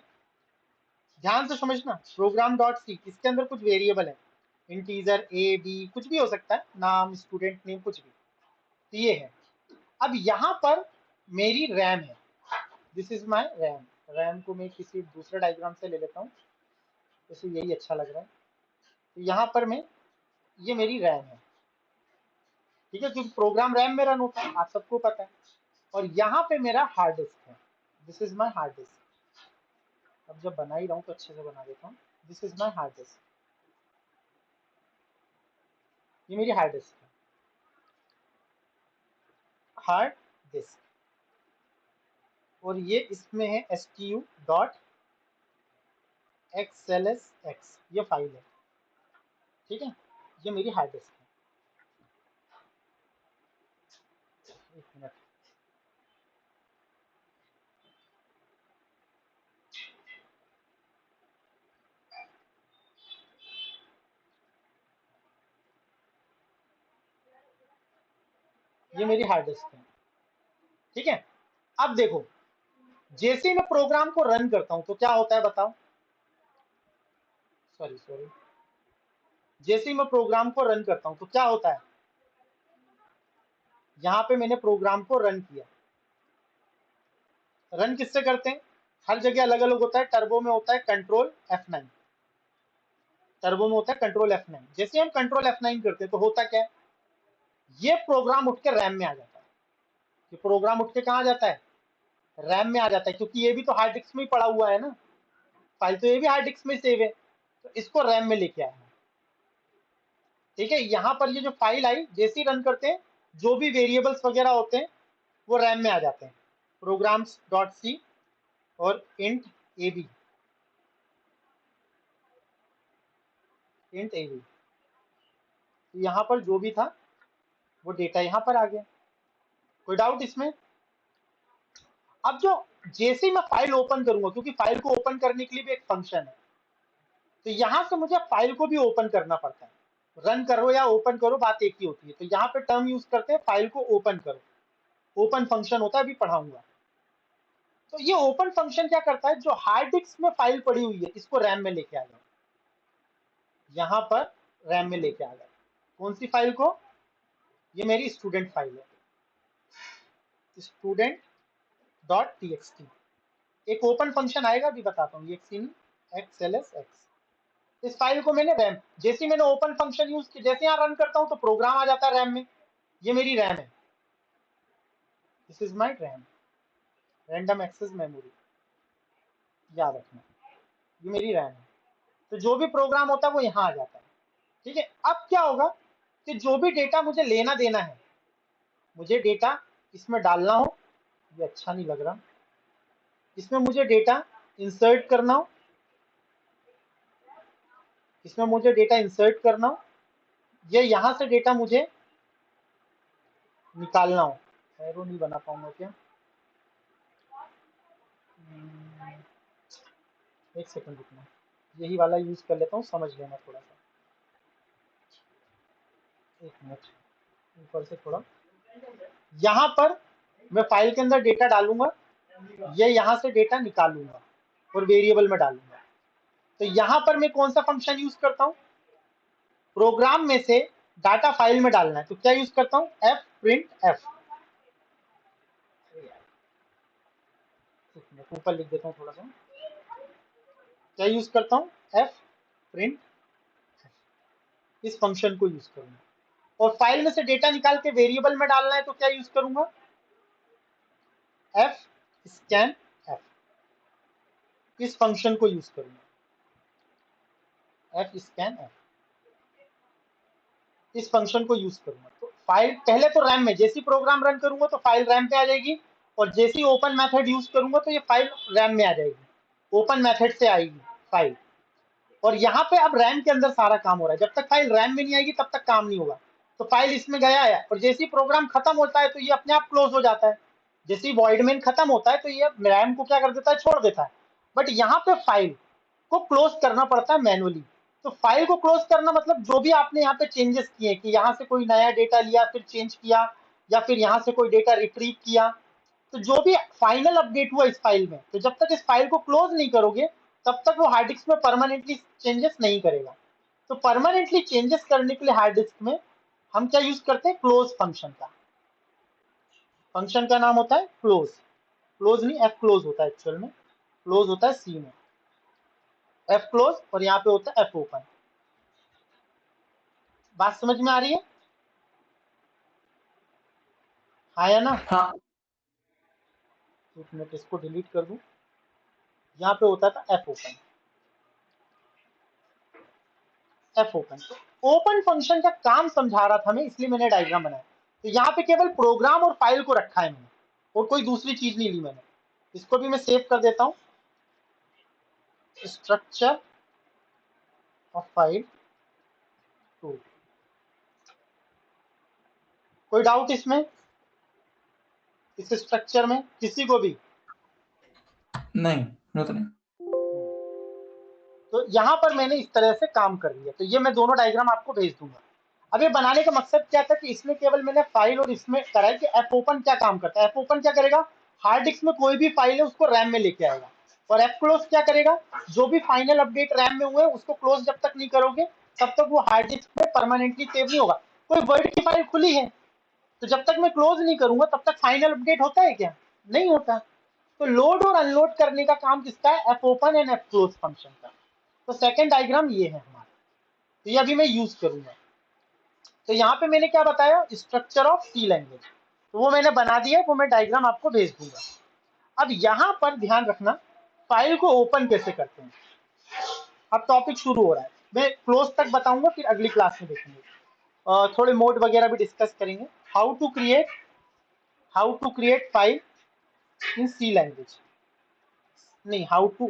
ध्यान से समझना, प्रोग्राम डॉट सी, इसके अंदर कुछ वेरिएबल है, इंटीजर ए बी कुछ भी हो सकता है, नाम, स्टूडेंट नेम, कुछ भी, तो ये है। अब यहाँ पर मेरी रैम है, this is my RAM, RAM को मैं किसी दूसरे डायग्राम से ले लेता हूँ, जैसे यही अच्छा लग रहा है, तो यहाँ पर मैं, ये मेरी रैम है, ठीक है, क्योंकि प्रोग्राम रैम में रन होता है, आप सबको पता है, और यहाँ पे मेरा हार्ड डिस्क है, this is my hard disk. अब जब बना ही रहा हूँ तो अच्छे से बना देता हूँ, this is my hard disk, ये मेरी हार्ड डिस्क है, हार्ड डिस्क, और ये इसमें है stu डॉट xlsx, ये फाइल है, ठीक है, ये मेरी हार्ड डिस्क है। एक मिनट, ये मेरी हार्ड डिस्क है, ठीक है। अब देखो, जैसे ही मैं प्रोग्राम को रन करता हूं तो क्या होता है बताओ, सॉरी, जैसे ही मैं प्रोग्राम को रन करता हूं तो क्या होता है, यहां पे मैंने प्रोग्राम को रन किया, रन किससे करते हैं, हर जगह अलग अलग होता है, टर्बो में होता है कंट्रोल F9, टर्बो में होता है कंट्रोल F9, जैसे हम कंट्रोल F9 करते हैं तो होता क्या है, ये प्रोग्राम उठ के रैम में आ जाता है, ये प्रोग्राम उठ के कहाँ जाता है, रैम में आ जाता है, क्योंकि ये भी तो हार्ड डिस्क में ही पड़ा हुआ है ना, फाइल तो ये भी हार्ड डिस्क में सेव है, तो इसको रैम में लेके आया है, ठीक है। यहाँ पर ये जो फाइल आई, जैसे ही रन करते हैं, जो भी वेरिएबल्स वगैरह होते हैं वो रैम में आ जाते हैं, प्रोग्राम्स डॉट सी और int a b, int a b, यहाँ पर जो भी था वो डेटा यहाँ पर आ गया, कोई डाउट इसमें। अब जो, जैसे ही मैं फाइल ओपन करूंगा, क्योंकि फाइल को ओपन करने के लिए भी एक फंक्शन है, तो यहां से मुझे फाइल को भी ओपन करना पड़ता है, रन करो या ओपन करो बात एक ही होती है, तो यहाँ पे टर्म यूज करते हैं फाइल को ओपन करो, ओपन फंक्शन होता है, अभी पढ़ाऊंगा। तो ये ओपन फंक्शन क्या करता है, जो हार्ड डिस्क में फाइल पड़ी हुई है इसको रैम में लेके आ जाओ, यहाँ पर रैम में लेके आ जाओ, कौन सी फाइल को, ये मेरी स्टूडेंट फाइल है, स्टूडेंट डॉट टीएक्सटी, एक ओपन फंक्शन आएगा, अभी बताता हूँ, xlsx, इस फाइल को मैंने रैम, जैसे मैंने ओपन फंक्शन यूज किया, जैसे यहाँ रन करता हूँ तो प्रोग्राम आ जाता है रैम में, ये मेरी रैम है, this is my RAM, random access memory, याद रखना, ये मेरी रैम है, तो जो भी प्रोग्राम होता है वो यहाँ आ जाता है, ठीक है। अब क्या होगा कि जो भी डेटा मुझे लेना देना है, मुझे डेटा इसमें डालना हो, ये अच्छा नहीं लग रहा, इसमें मुझे डेटा इंसर्ट करना हो, इसमें मुझे डेटा इंसर्ट करना हो, ये यहां से डेटा मुझे निकालना हो, एरो नहीं बना पाऊंगा क्या? एक सेकंड रुकना, यही वाला यूज कर लेता हूँ, समझ लेना थोड़ा सा। एक मिनट, ऊपर से थोड़ा, यहाँ पर मैं फाइल के अंदर डेटा डालूंगा, ये यहाँ से डेटा निकालूंगा और वेरिएबल में डालूंगा। तो यहाँ पर मैं कौन सा फंक्शन यूज करता हूँ? प्रोग्राम में से डाटा फाइल में डालना है तो क्या यूज करता हूँ? F print F. ऊपर लिख देता हूँ थोड़ा सा, क्या यूज करता हूँ? एफ प्रिंट, इस फंक्शन को यूज करूंगा। और फाइल में से डेटा निकाल के वेरिएबल में डालना है तो क्या यूज करूंगा? एफ स्कैन एफ, इस फंक्शन को यूज करूंगा, एफ स्कैन एफ, इस फंक्शन को यूज करूंगा। तो फाइल पहले तो रैम में, जैसी प्रोग्राम रन करूंगा तो फाइल रैम पे आ जाएगी, और जैसी ओपन मेथड यूज करूंगा तो ये फाइल रैम में आ जाएगी, ओपन मेथड से आएगी फाइल। और यहाँ पे अब रैम के अंदर सारा काम हो रहा है, जब तक फाइल रैम में नहीं आएगी तब तक काम नहीं होगा। तो फाइल इसमें गया है, और जैसे ही प्रोग्राम खत्म होता है तो ये अपने आप क्लोज हो जाता है। जैसे ही वॉइड मेन खत्म होता है तो ये रैम को क्या कर देता है? छोड़ देता है। बट यहाँ पे फाइल को क्लोज करना पड़ता है मैनुअली। तो फाइल को क्लोज करना मतलब जो भी आपने यहाँ पे चेंजेस किए, कि यहाँ से कोई नया डेटा लिया फिर चेंज किया, या फिर यहाँ से कोई डेटा रिट्रीव किया, तो जो भी फाइनल अपडेट हुआ इस फाइल में, तो जब तक इस फाइल को क्लोज नहीं करोगे तब तक वो हार्ड डिस्क में परमानेंटली चेंजेस नहीं करेगा। तो परमानेंटली चेंजेस करने के लिए हार्ड डिस्क में हम क्या यूज करते हैं? क्लोज फंक्शन का। फंक्शन का नाम होता है क्लोज। क्लोज नहीं, एफ क्लोज होता है एक्चुअल में, क्लोज होता है सी में, एफ क्लोज, और यहाँ पे होता है एफ ओपन। बात समझ में आ रही है? हाँ या ना? हाँ। एक मिनट, इसको डिलीट कर दूं। यहाँ पे होता था एफ ओपन, एफ ओपन। तो ओपन फंक्शन का काम समझा रहा था मैं, इसलिए मैंने डायग्राम बनाया। तो यहाँ पे केवल प्रोग्राम और फाइल को रखा है मैंने, और कोई दूसरी चीज नहीं ली मैंने। इसको भी मैं सेव कर देता हूँ, स्ट्रक्चर ऑफ फाइल 2। कोई डाउट इसमें, इस स्ट्रक्चर में किसी को भी? नहीं, वो तो नहीं। तो यहाँ पर मैंने इस तरह से काम कर लिया। तो ये मैं दोनों डायग्राम आपको भेज दूंगा। अब ये बनाने का मकसद क्या था कि इसमें केवल मैंने फाइल और इसमें करा है कि एफ ओपन क्या काम करता है। एफ ओपन क्या करेगा? हार्ड डिस्क में कोई भी फाइल है उसको रैम में लेके आएगा। और एफ क्लोज क्या करेगा? जो भी फाइनल अपडेट रैम में हुए उसको क्लोज जब तक नहीं करोगे तब तक वो हार्ड डिस्क में परमानेंटली सेव नहीं होगा। कोई वर्ड की फाइल खुली है तो जब तक मैं क्लोज नहीं करूंगा तब तक फाइनल अपडेट होता है क्या? नहीं होता। तो लोड और अनलोड करने का काम किसका है? F open and F close function का। तो सेकंड डायग्राम ये है हमारा, तो ये अभी मैं यूज करूंगा। तो यहाँ पे मैंने क्या बताया? स्ट्रक्चर ऑफ सी लैंग्वेज, तो वो मैंने बना दिया, वो मैं डायग्राम आपको भेज दूंगा। अब यहाँ पर ध्यान रखना, फाइल को ओपन कैसे करते हैं। अब टॉपिक शुरू हो रहा है, मैं क्लोज तक बताऊंगा, फिर अगली क्लास में देखेंगे। थोड़े मोड वगैरह भी डिस्कस करेंगे। How to create file in C language, नहीं, how to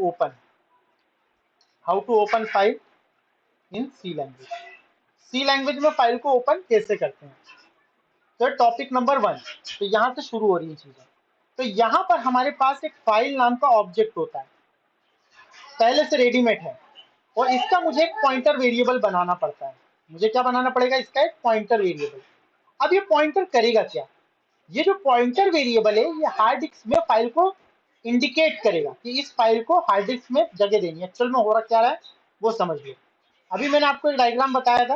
open file in C language. C language में फाइल को ओपन कैसे करते हैं, तो टॉपिक नंबर 1। तो यहां से शुरू हो रही है चीजें। तो यहां पर हमारे पास एक फाइल नाम का ऑब्जेक्ट होता है, पहले से रेडीमेड है, और इसका मुझे एक पॉइंटर वेरिएबल बनाना पड़ता है। मुझे क्या बनाना पड़ेगा? इसका एक पॉइंटर वेरिएबल। अब ये पॉइंटर करेगा क्या? ये जो पॉइंटर वेरिएबल है ये हार्ड डिस्क में फाइल को इंडिकेट करेगा कि इस फाइल को हार्ड डिस्क में जगह देनी है। एक्चुअल में हो रहा क्या रहा है वो समझ लो। अभी मैंने आपको एक डायग्राम बताया था,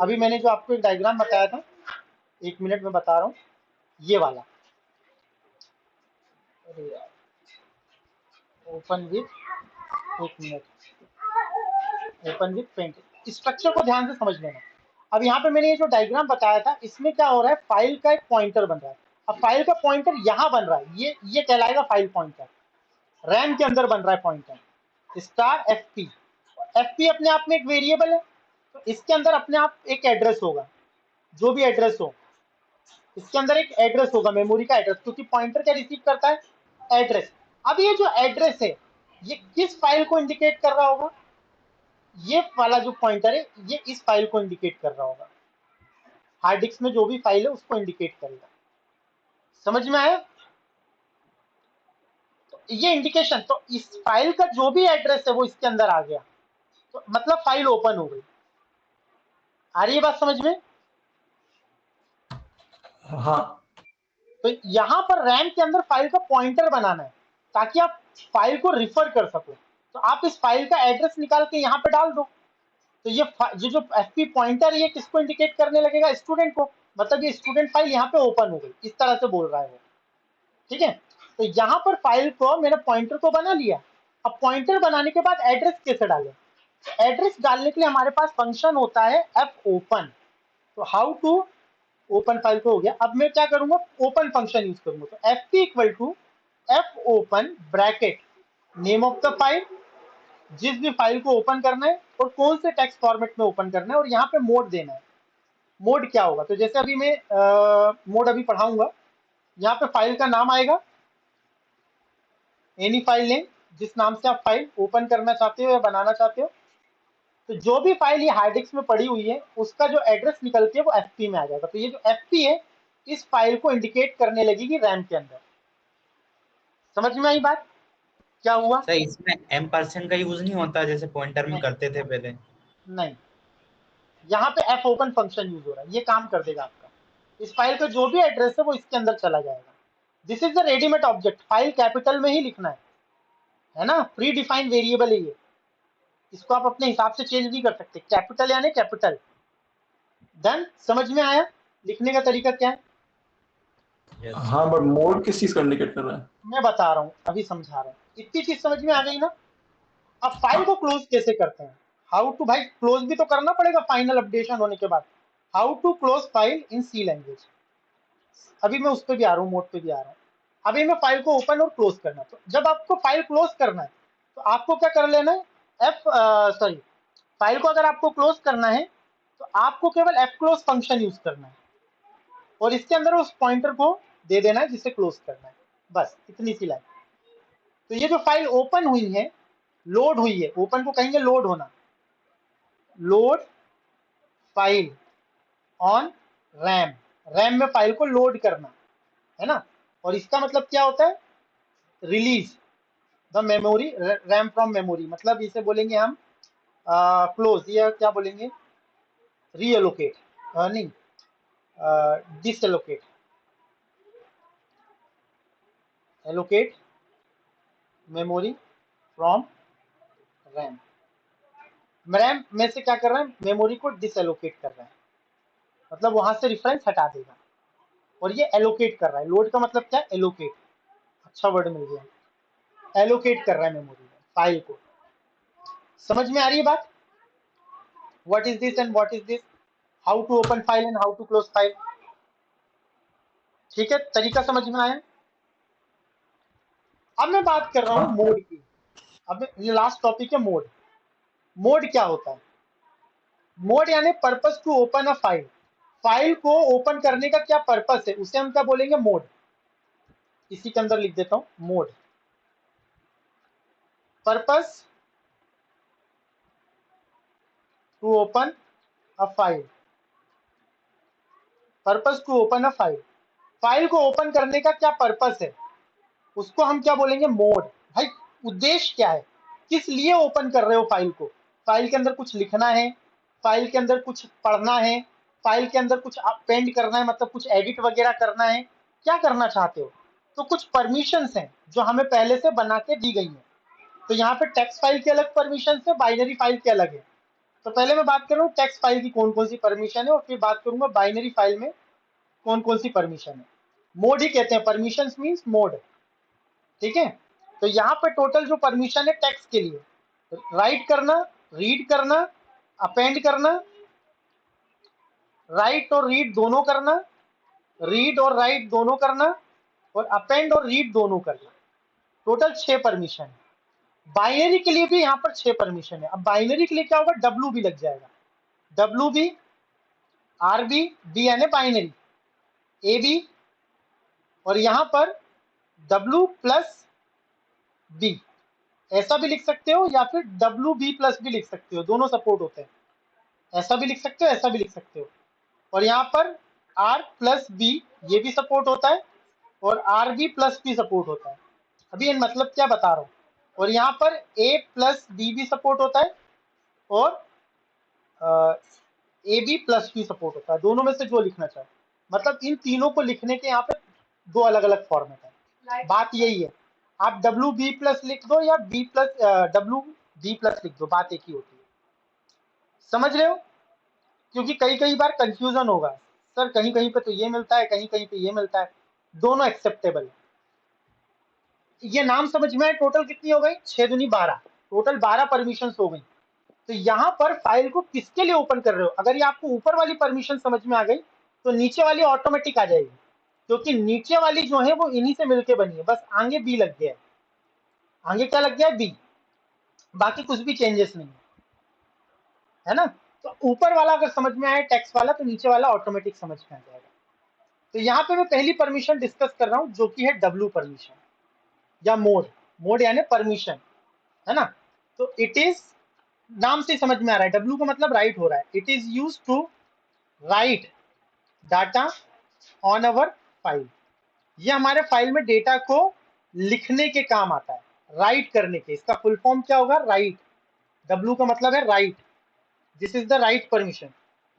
अभी मैंने जो आपको एक डायग्राम बताया था, 1 मिनट में बता रहा हूँ, ये वाला। अरे यार, open with, 1 minute, open with paint. Structure को ध्यान से समझ लेना। अब यहाँ पे मैंने ये जो डायग्राम बताया था इसमें क्या हो रहा है? फाइल का एक पॉइंटर बन रहा है। अब फाइल का पॉइंटर यहाँ बन रहा है, ये कहलाएगा फाइल पॉइंटर। रैम के अंदर बन रहा है pointer, star F P. F P अपने आप में एक वेरिएबल है, तो इसके अंदर अपने आप एक एड्रेस होगा, जो भी एड्रेस हो इसके अंदर एक एड्रेस होगा, मेमोरी का एड्रेस, क्योंकि पॉइंटर क्या रिसीव करता है? एड्रेस। अब ये जो एड्रेस है ये किस फाइल को इंडिकेट कर रहा होगा? ये वाला जो पॉइंटर है ये इस फाइल को इंडिकेट कर रहा होगा, हार्ड डिस्क में जो भी फाइल है उसको इंडिकेट करेगा। समझ में आया? तो ये इंडिकेशन, तो इस फाइल का जो भी एड्रेस है वो इसके अंदर आ गया, तो मतलब फाइल ओपन हो गई। आ रही है बात समझ में? हाँ। तो यहां पर रैम के अंदर फाइल का पॉइंटर बनाना है ताकि आप फाइल को रिफर कर सको। तो आप इस फाइल का एड्रेस निकाल के यहाँ पे डाल दो, तो ये जो एफपी पॉइंटर ये किसको इंडिकेट करने लगेगा? स्टूडेंट को। मतलब ये स्टूडेंट फाइल यहाँ पे ओपन हो गई, इस तरह से बोल रहा है वो। ठीक है, तो यहाँ पर फाइल को मैंने पॉइंटर को बना लिया। अब पॉइंटर बनाने के बाद एड्रेस कैसे डालें? एड्रेस डालने के लिए हमारे पास फंक्शन होता है एफ ओपन। तो हाउ टू ओपन फाइल को हो गया। अब मैं क्या करूंगा? ओपन फंक्शन यूज करूंगा। तो F P equal to F open bracket name of the file, जिस भी फाइल को ओपन करना है और कौन से टेक्स्ट फॉर्मेट में ओपन करना है, और यहाँ पे मोड देना है। मोड क्या होगा? तो जैसे अभी मैं मोड अभी पढ़ाऊंगा, यहाँ पे फाइल का नाम आएगा, एनी फाइल नेम, जिस नाम से आप फाइल ओपन करना चाहते हो या बनाना चाहते हो। तो जो भी फाइल ये हार्ड डिस्क में पड़ी हुई है उसका जो एड्रेस निकल के वो एफपी में आ जाएगा। तो ये जो एफपी है इस फाइल को इंडिकेट करने लगेगी रैम के अंदर। समझ में आई बात? क्या हुआ? सर इसमें M% का यूज नहीं होता जैसे पॉइंटर में नहीं करते थे पहले? नहीं, यहाँ पे एफ ओपन फंक्शन यूज हो रहा है, ये काम कर देगा आपका। इस फाइल का जो भी एड्रेस है वो इसके अंदर चला जाएगा। This is the readymade object, file capital में ही लिखना है ना, प्री डिफाइंड वेरिएबल है ये, इसको आप अपने हिसाब से चेंज नहीं कर सकते, कैपिटल यानी कैपिटल। डन? समझ में आया लिखने का तरीका क्या है? Yes. हाँ, बट मोड किस चीज का इंडिकेट कर रहा है? मैं बता रहा हूँ, अभी समझा रहा हूँ। इतनी चीज समझ में आ गई ना? अब फाइल को क्लोज कैसे करते हैं? हाउ टू, भाई क्लोज भी तो करना पड़ेगा फाइनल अपडेशन होने के बाद। How to close file in C language. अभी मैं उस पर भी आ रहा हूँ, मोड पे भी आ रहा हूँ। अभी मैं फाइल को ओपन और क्लोज करना है। तो जब आपको फाइल क्लोज करना है तो आपको क्या कर लेना है? फाइल को अगर आपको क्लोज करना है तो आपको केवल एफ क्लोज फंक्शन यूज करना है और इसके अंदर उस पॉइंटर को दे देना है जिसे क्लोज करना है। बस इतनी सी लाइन। तो ये जो फाइल ओपन हुई है, लोड हुई है, ओपन को कहेंगे लोड होना, load file on RAM, RAM में फाइल को लोड करना है ना। और इसका मतलब क्या होता है? Release the memory, RAM from memory, मतलब इसे बोलेंगे हम क्लोज, या क्या बोलेंगे, रीएलोकेट, नहीं, deallocate, allocate memory from RAM. RAM में से क्या कर रहा है? मेमोरी को डिसएलोकेट कर रहा है, मतलब वहां से रेफरेंस हटा देगा। और ये एलोकेट कर रहा है, लोड का मतलब क्या? एलोकेट, अच्छा वर्ड मिल गया। एलोकेट कर रहा है मेमोरी में फाइल को। समझ में आ रही है बात? What is this and what is this, how to open file and how to close file. ठीक है, तरीका समझ में आया? अब मैं बात कर रहा हूं मोड की। अब ये लास्ट टॉपिक है, मोड। मोड क्या होता है? मोड यानी purpose to open a file, file को ओपन करने का क्या पर्पस है उसे हम क्या बोलेंगे? मोड। इसी के अंदर लिख देता हूं mode, purpose to open a file, purpose to open a file, file को ओपन करने का क्या पर्पस है उसको हम क्या बोलेंगे? मोड। भाई उद्देश्य क्या है, किस लिए ओपन कर रहे हो फाइल को? फाइल के अंदर कुछ लिखना है, फाइल के अंदर कुछ पढ़ना है, फाइल के अंदर कुछ अपेंड करना है, मतलब कुछ एडिट वगैरह करना है, क्या करना चाहते हो? तो कुछ परमिशंस हैं जो हमें पहले से बना के दी गई हैं। तो यहाँ पे टेक्स्ट फाइल के अलग परमिशन है, बाइनरी फाइल के अलग है। तो पहले मैं बात कर रहा हूँ टेक्स्ट फाइल की कौन कौन सी परमिशन है और फिर बात करूंगा बाइनरी फाइल में कौन कौन सी परमिशन है। मोड ही कहते हैं, परमिशन मीन्स मोड। ठीक है, तो यहाँ पे टोटल जो परमिशन है टेक्स्ट के लिए, राइट करना, रीड करना, अपेंड करना, राइट और रीड दोनों करना, रीड और राइट दोनों करना, और अपेंड और रीड दोनों करना, टोटल 6 परमिशन है। बाइनरी के लिए भी यहाँ पर 6 परमिशन है। अब बाइनरी के लिए क्या होगा? डब्ल्यू भी लग जाएगा, W B, R B, B यानी बाइनरी, ए बी, और यहाँ पर डब्ल्यू प्लस बी, ऐसा भी लिख सकते हो या फिर WB+ भी लिख सकते हो, दोनों सपोर्ट होते हैं। ऐसा भी लिख सकते हो, ऐसा भी लिख सकते हो। और यहाँ पर R+B ये भी सपोर्ट होता है और RB+ भी सपोर्ट होता है। अभी ये मतलब क्या बता रहा हूँ। और यहाँ पर A+B भी सपोर्ट होता है और AB+ भी सपोर्ट होता है, दोनों में से जो लिखना चाहे। मतलब इन तीनों को लिखने के यहाँ पे दो अलग अलग फॉर्मेट है। बात यही है, आप WB+ लिख दो या WD+ लिख दो, बात एक ही होती है। समझ रहे हो? क्योंकि कई कई बार कंफ्यूजन होगा, सर कहीं कहीं पे तो ये मिलता है, कहीं कहीं पे ये मिलता है, दोनों एक्सेप्टेबल है। ये नाम समझ में आए, टोटल कितनी हो गई? 6 दूनी 12, टोटल 12 परमिशन हो गई। तो यहाँ पर फाइल को किसके लिए ओपन कर रहे हो? अगर ये आपको ऊपर वाली परमिशन समझ में आ गई तो नीचे वाली ऑटोमेटिक आ जाएगी, क्योंकि नीचे वाली जो है वो इन्हीं से मिलके बनी है, बस आगे बी लग गया है। आगे क्या लग गया है? बी। बाकी कुछ भी चेंजेस नहीं है ना। तो ऊपर वाला अगर समझ में आए टेक्स्ट वाला, तो नीचे वाला ऑटोमेटिक समझ में आ जाएगा। तो यहाँ पे मैं पहली परमिशन डिस्कस कर रहा हूँ जो कि है W परमिशन या मोड। मोड यानी परमिशन, है ना। तो इट इज, नाम से समझ में आ रहा है, W का मतलब राइट हो रहा है। It is use to write data on our file. ये हमारे फाइल में डेटा को लिखने के काम आता है, राइट करने के। इसका फुल फॉर्म क्या होगा? राइट। W का मतलब है right, this is the write permission.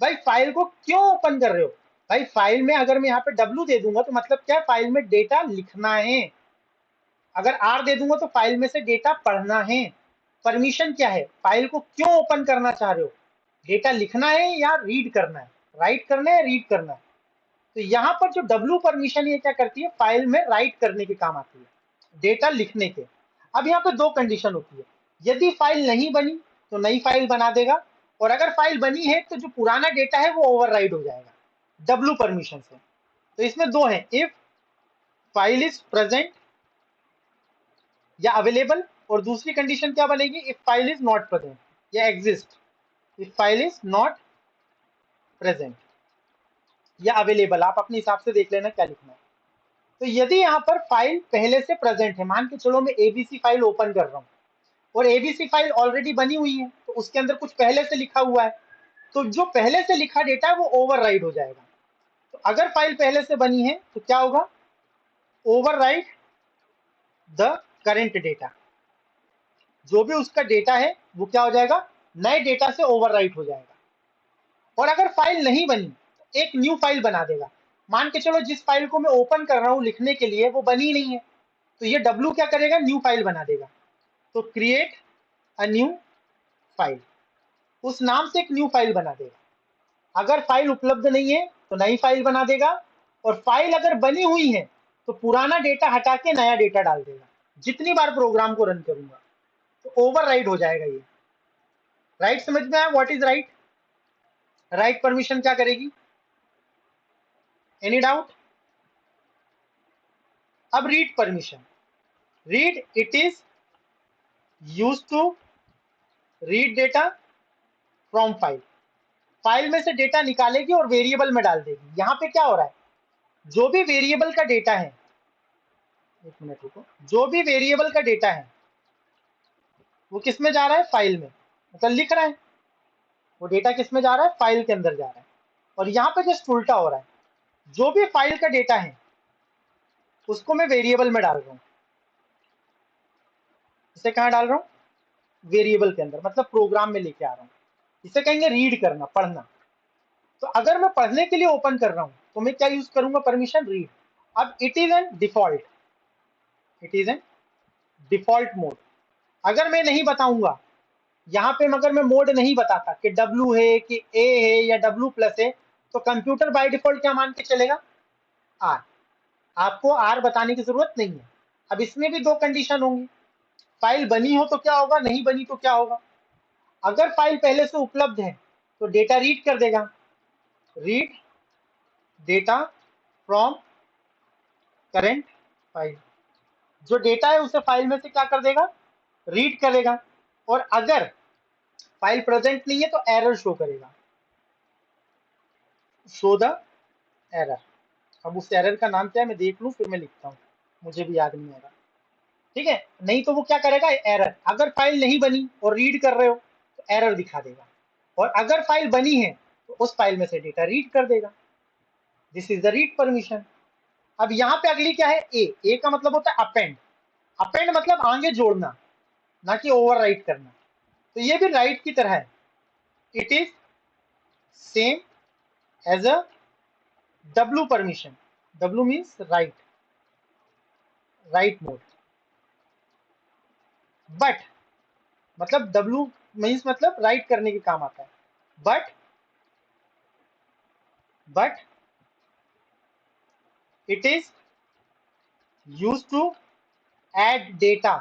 भाई फाइल को क्यों ओपन कर रहे हो? भाई फाइल में अगर मैं यहाँ पे W दे दूंगा तो मतलब क्या है? फाइल में डेटा लिखना है। अगर R दे दूंगा तो फाइल में से डेटा पढ़ना है। परमिशन क्या है? फाइल को क्यों ओपन करना चाह रहे हो? डेटा लिखना है या रीड करना है? राइट करना है, रीड करना है। तो यहाँ पर जो W परमिशन ये क्या करती है? फाइल में राइट करने के काम आती है, डेटा लिखने के। अब यहाँ पे दो कंडीशन होती है, यदि फाइल नहीं बनी तो नई फाइल बना देगा, और अगर फाइल बनी है तो जो पुराना डेटा है वो ओवरराइड हो जाएगा W परमिशन से। तो इसमें दो है, इफ फाइल इज प्रेजेंट या अवेलेबल, और दूसरी कंडीशन क्या बनेगी? If file is not present या exist. If file is not present या अवेलेबल, आप अपने हिसाब से देख लेना क्या लिखना है। तो यदि यहाँ पर फाइल पहले से प्रेजेंट है, मान के चलो मैं ABC फाइल ओपन कर रहा हूँ और ABC फाइल ऑलरेडी बनी हुई है, तो उसके अंदर कुछ पहले से लिखा हुआ है, तो जो पहले से लिखा डेटा है वो ओवरराइड हो जाएगा। तो अगर फाइल पहले से बनी है तो क्या होगा? Override the current data. जो भी उसका डेटा है वो क्या हो जाएगा? नए डेटा से ओवरराइट हो जाएगा। और अगर फाइल नहीं बनी तो एक न्यू फाइल बना देगा। मान के चलो जिस फाइल को मैं ओपन कर रहा हूँ लिखने के लिए वो बनी नहीं है, तो ये W क्या करेगा? न्यू फाइल बना देगा। तो क्रिएट अ न्यू फाइल, उस नाम से एक न्यू फाइल बना देगा। अगर फाइल उपलब्ध नहीं है तो नई फाइल बना देगा, और फाइल अगर बनी हुई है तो पुराना डेटा हटा के नया डेटा डाल देगा। जितनी बार प्रोग्राम को रन करूंगा तो ओवरराइड हो जाएगा ये। राइट समझ में आया? What is write? Write permission क्या करेगी? Any doubt? अब read permission, read it is use to read data from file. File में से डेटा निकालेगी और वेरिएबल में डाल देगी। यहाँ पे क्या हो रहा है? जो भी वेरिएबल का डेटा है, एक मिनट रुको, जो भी वेरिएबल का डेटा है वो किस में जा रहा है? फाइल में। मतलब लिख रहा है, वो डेटा किस में जा रहा है? फाइल के अंदर जा रहा है। और यहाँ पे जस्ट उल्टा हो रहा है, जो भी फाइल का डेटा है उसको मैं वेरिएबल में डाल रहा हूँ। इसे कहाँ डाल रहा हूँ? वेरिएबल के अंदर, मतलब प्रोग्राम में लेके आ रहा हूँ। इसे कहेंगे रीड करना, पढ़ना। तो अगर मैं पढ़ने के लिए ओपन कर रहा हूँ तो मैं क्या यूज करूंगा? Permission read. अब it is an default, it is an default mode. अगर मैं नहीं बताऊंगा यहाँ पे, मगर मैं मोड नहीं बताता कि W है कि A है या W+ है, तो कंप्यूटर बाय डिफॉल्ट क्या मान के चलेगा? R। आपको R बताने की जरूरत नहीं है। अब इसमें भी दो कंडीशन होंगी, फाइल बनी हो तो क्या होगा, नहीं बनी तो क्या होगा। अगर फाइल पहले से उपलब्ध है तो डेटा रीड कर देगा, read data from current file. जो डेटा है उसे फाइल में से क्या कर देगा? रीड करेगा। और अगर फाइल प्रेजेंट नहीं है तो एरर शो करेगा, शो द एरर। अब उस एरर का नाम क्या है मैं देख लूं, फिर मैं लिखता हूँ, मुझे भी याद नहीं आ रहा। ठीक है, नहीं तो वो क्या करेगा, एरर। अगर फाइल नहीं बनी और रीड कर रहे हो तो एरर दिखा देगा, और अगर फाइल बनी है तो उस फाइल में से डेटा रीड कर देगा। This is the read permission. अब यहाँ पे अगली क्या है, ए का मतलब होता है अपेंड। अपेंड मतलब आगे जोड़ना, ना कि ओवरराइट करना। तो ये भी राइट की तरह है, it is same as a W permission. W means write, write mode. But मतलब W मीन्स मतलब राइट करने के काम आता है। But it is used to add data।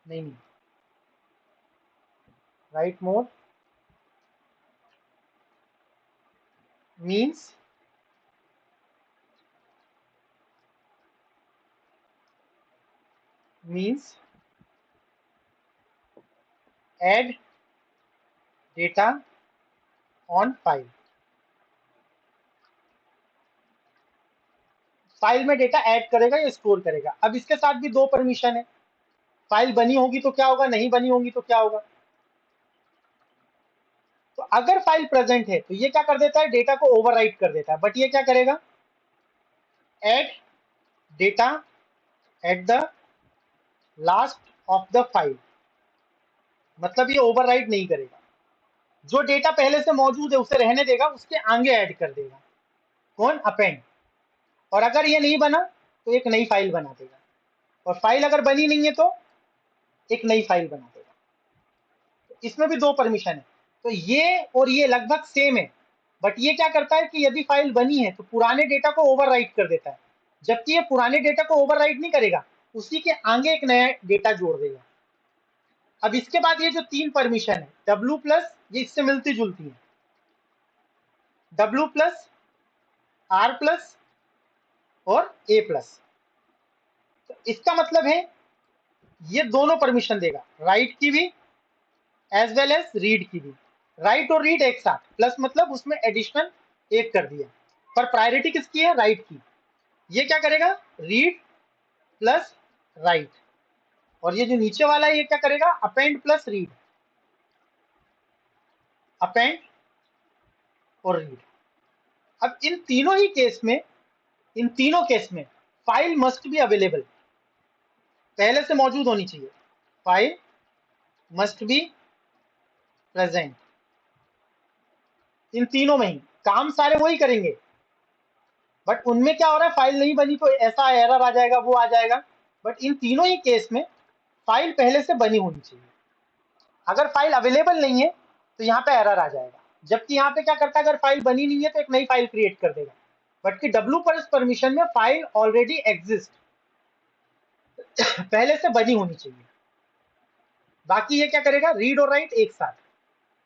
नहीं, write mode means add data on file। File में data add करेगा या स्टोर करेगा। अब इसके साथ भी दो परमिशन है, फाइल बनी होगी तो क्या होगा, नहीं बनी होगी तो क्या होगा। तो अगर फाइल प्रेजेंट है तो ये क्या कर देता है, डेटा को ओवरराइट कर देता है। बट ये क्या करेगा, add data at the last of the file, मतलब ये ओवरराइट नहीं करेगा। जो डेटा पहले से मौजूद है उसे रहने देगा, उसके आगे ऐड कर देगा। कौन, अपेंड। और अगर ये नहीं बना तो एक नई फाइल बना देगा, और फाइल अगर बनी नहीं है तो एक नई फाइल बना देगा। तो इसमें भी दो परमिशन है। तो ये और ये लगभग सेम है, बट ये क्या करता है कि यदि फाइल बनी है तो पुराने डेटा को ओवरराइट कर देता है, जबकि ये पुराने डेटा को ओवरराइट नहीं करेगा, उसी के आगे एक नया डेटा जोड़ देगा। अब इसके बाद ये जो तीन परमिशन है W प्लस, ये इससे मिलती जुलती है, W प्लस, R प्लस और A प्लस। तो इसका मतलब है ये दोनों परमिशन देगा, राइट की भी एज वेल एज रीड की भी। राइट और रीड एक साथ, प्लस मतलब उसमें एडिशनल एक कर दिया, पर प्रायोरिटी किसकी है, राइट की। ये क्या करेगा, रीड प्लस राइट। और ये जो नीचे वाला है ये क्या करेगा, अपेंड प्लस रीड, अपेंड और रीड। अब इन तीनों ही केस में, इन तीनों केस में फाइल मस्ट बी अवेलेबल, पहले से मौजूद होनी चाहिए। File must be present. इन तीनों में ही काम सारे वही करेंगे, बट उनमें क्या हो रहा है, फाइल नहीं बनी तो ऐसा एरर आ जाएगा, वो आ जाएगा। बट इन तीनों ही केस में फाइल पहले से बनी होनी चाहिए। अगर फाइल अवेलेबल नहीं है तो यहाँ पे एरर आ जाएगा, जबकि यहाँ पे क्या करता है, अगर फाइल बनी नहीं है तो एक नई फाइल क्रिएट कर देगा। बट कि W पर परमिशन में फाइल ऑलरेडी एग्जिस्ट, पहले से बनी होनी चाहिए। बाकी ये क्या करेगा, रीड और राइट एक साथ,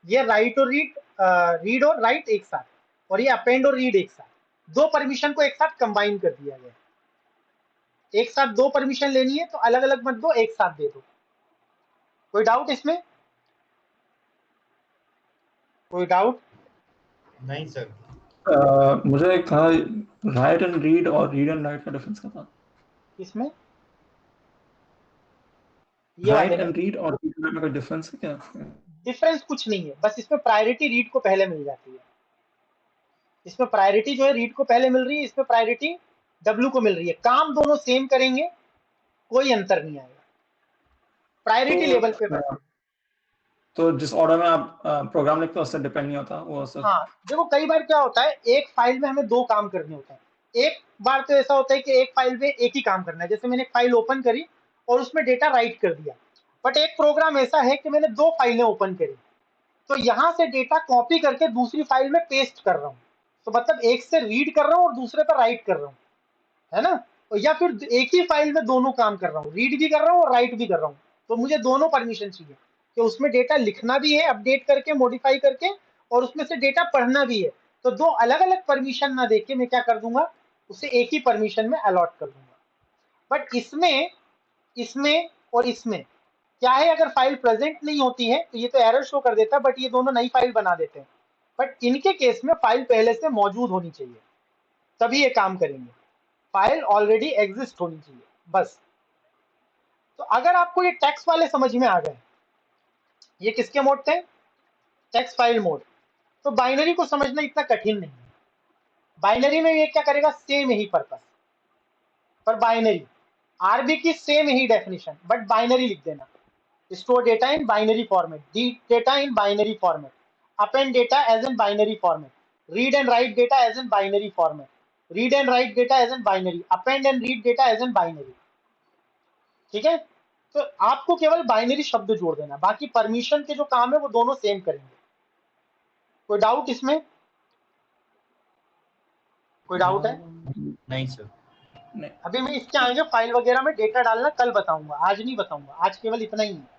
ये राइट और रीड, रीड और राइट एक साथ, और ये अपेंड और रीड एक साथ, दो परमिशन को एक साथ कंबाइन कर दिया गया। एक साथ दो परमिशन लेनी है तो अलग अलग मत दो, एक साथ दे दो। कोई डाउट इसमें, कोई डाउट। नहीं सर। मुझे कहा राइट एंड रीड और रीड एंड राइट का डिफरेंस क्या था? इसमें ये राइट वाले में एंड रीड और रीड एंड राइट का डिफरेंस है क्या? डिफरेंस कुछ नहीं है, बस इसमें प्रायोरिटी रीड को पहले मिल जाती है। इसमें प्रायोरिटी जो है रीड को पहले मिल रही है, इसमें प्रायोरिटी W को मिल रही है। काम दोनों सेम करेंगे, कोई अंतर नहीं आएगा, प्रायोरिटी तो लेवल पे बस। तो जिस ऑर्डर में आप प्रोग्राम लिखते हो उससे डिपेंड नहीं होता वो सब? हाँ, देखो कई बार क्या होता है, एक फाइल में हमें दो काम करने होते हैं। एक बार तो ऐसा होता है कि एक फाइल में एक ही काम करना है, जैसे मैंने एक फाइल ओपन करी और उसमें डेटा राइट कर दिया। बट एक प्रोग्राम ऐसा है कि मैंने दो फाइलें ओपन करी, तो यहाँ से डेटा कॉपी करके दूसरी फाइल में पेस्ट कर रहा हूँ। तो मतलब एक से रीड कर रहा हूँ और दूसरे पर राइट कर रहा हूँ, है ना। या फिर एक ही फाइल में दोनों काम कर रहा हूँ, रीड भी कर रहा हूँ और राइट भी कर रहा हूँ। तो मुझे दोनों परमिशन चाहिए कि उसमें डेटा लिखना भी है, अपडेट करके, मॉडिफाई करके, और उसमें से डेटा पढ़ना भी है। तो दो अलग अलग परमिशन ना देके मैं क्या कर दूंगा, उसे एक ही परमिशन में अलॉट कर दूंगा। बट इसमें, इसमें और इसमें क्या है, अगर फाइल प्रेजेंट नहीं होती है तो ये तो एरर शो कर देता है, बट ये दोनों नई फाइल बना देते हैं। बट इनके केस में फाइल पहले से मौजूद होनी चाहिए, तभी ये काम करेंगे। फाइल ऑलरेडी एग्जिस्ट होनी चाहिए बस। तो अगर आपको ये टेक्स्ट वाले समझ में आ गए, ये किसके मोड थे, टेक्स्ट फाइल मोड, तो बाइनरी को समझना इतना कठिन नहीं है। बाइनरी में ये क्या करेगा, सेम ही पर्पस, पर बाइनरी आरबी की सेम ही डेफिनेशन, बट बाइनरी लिख देना, store data in binary format, read data in binary format, append data as in binary format, read and write data as in binary format, read and write data as in binary, append and read data as in binary. ठीक है, तो आपको केवल binary शब्द जोड़ देना, बाकी permission के जो काम है वो दोनों सेम करेंगे। कोई डाउट इसमें, कोई डाउट है? नहीं सर। नहीं, अभी मैं इसके आगे फाइल वगैरह में डेटा डालना कल बताऊंगा, आज नहीं बताऊंगा, आज केवल इतना ही है।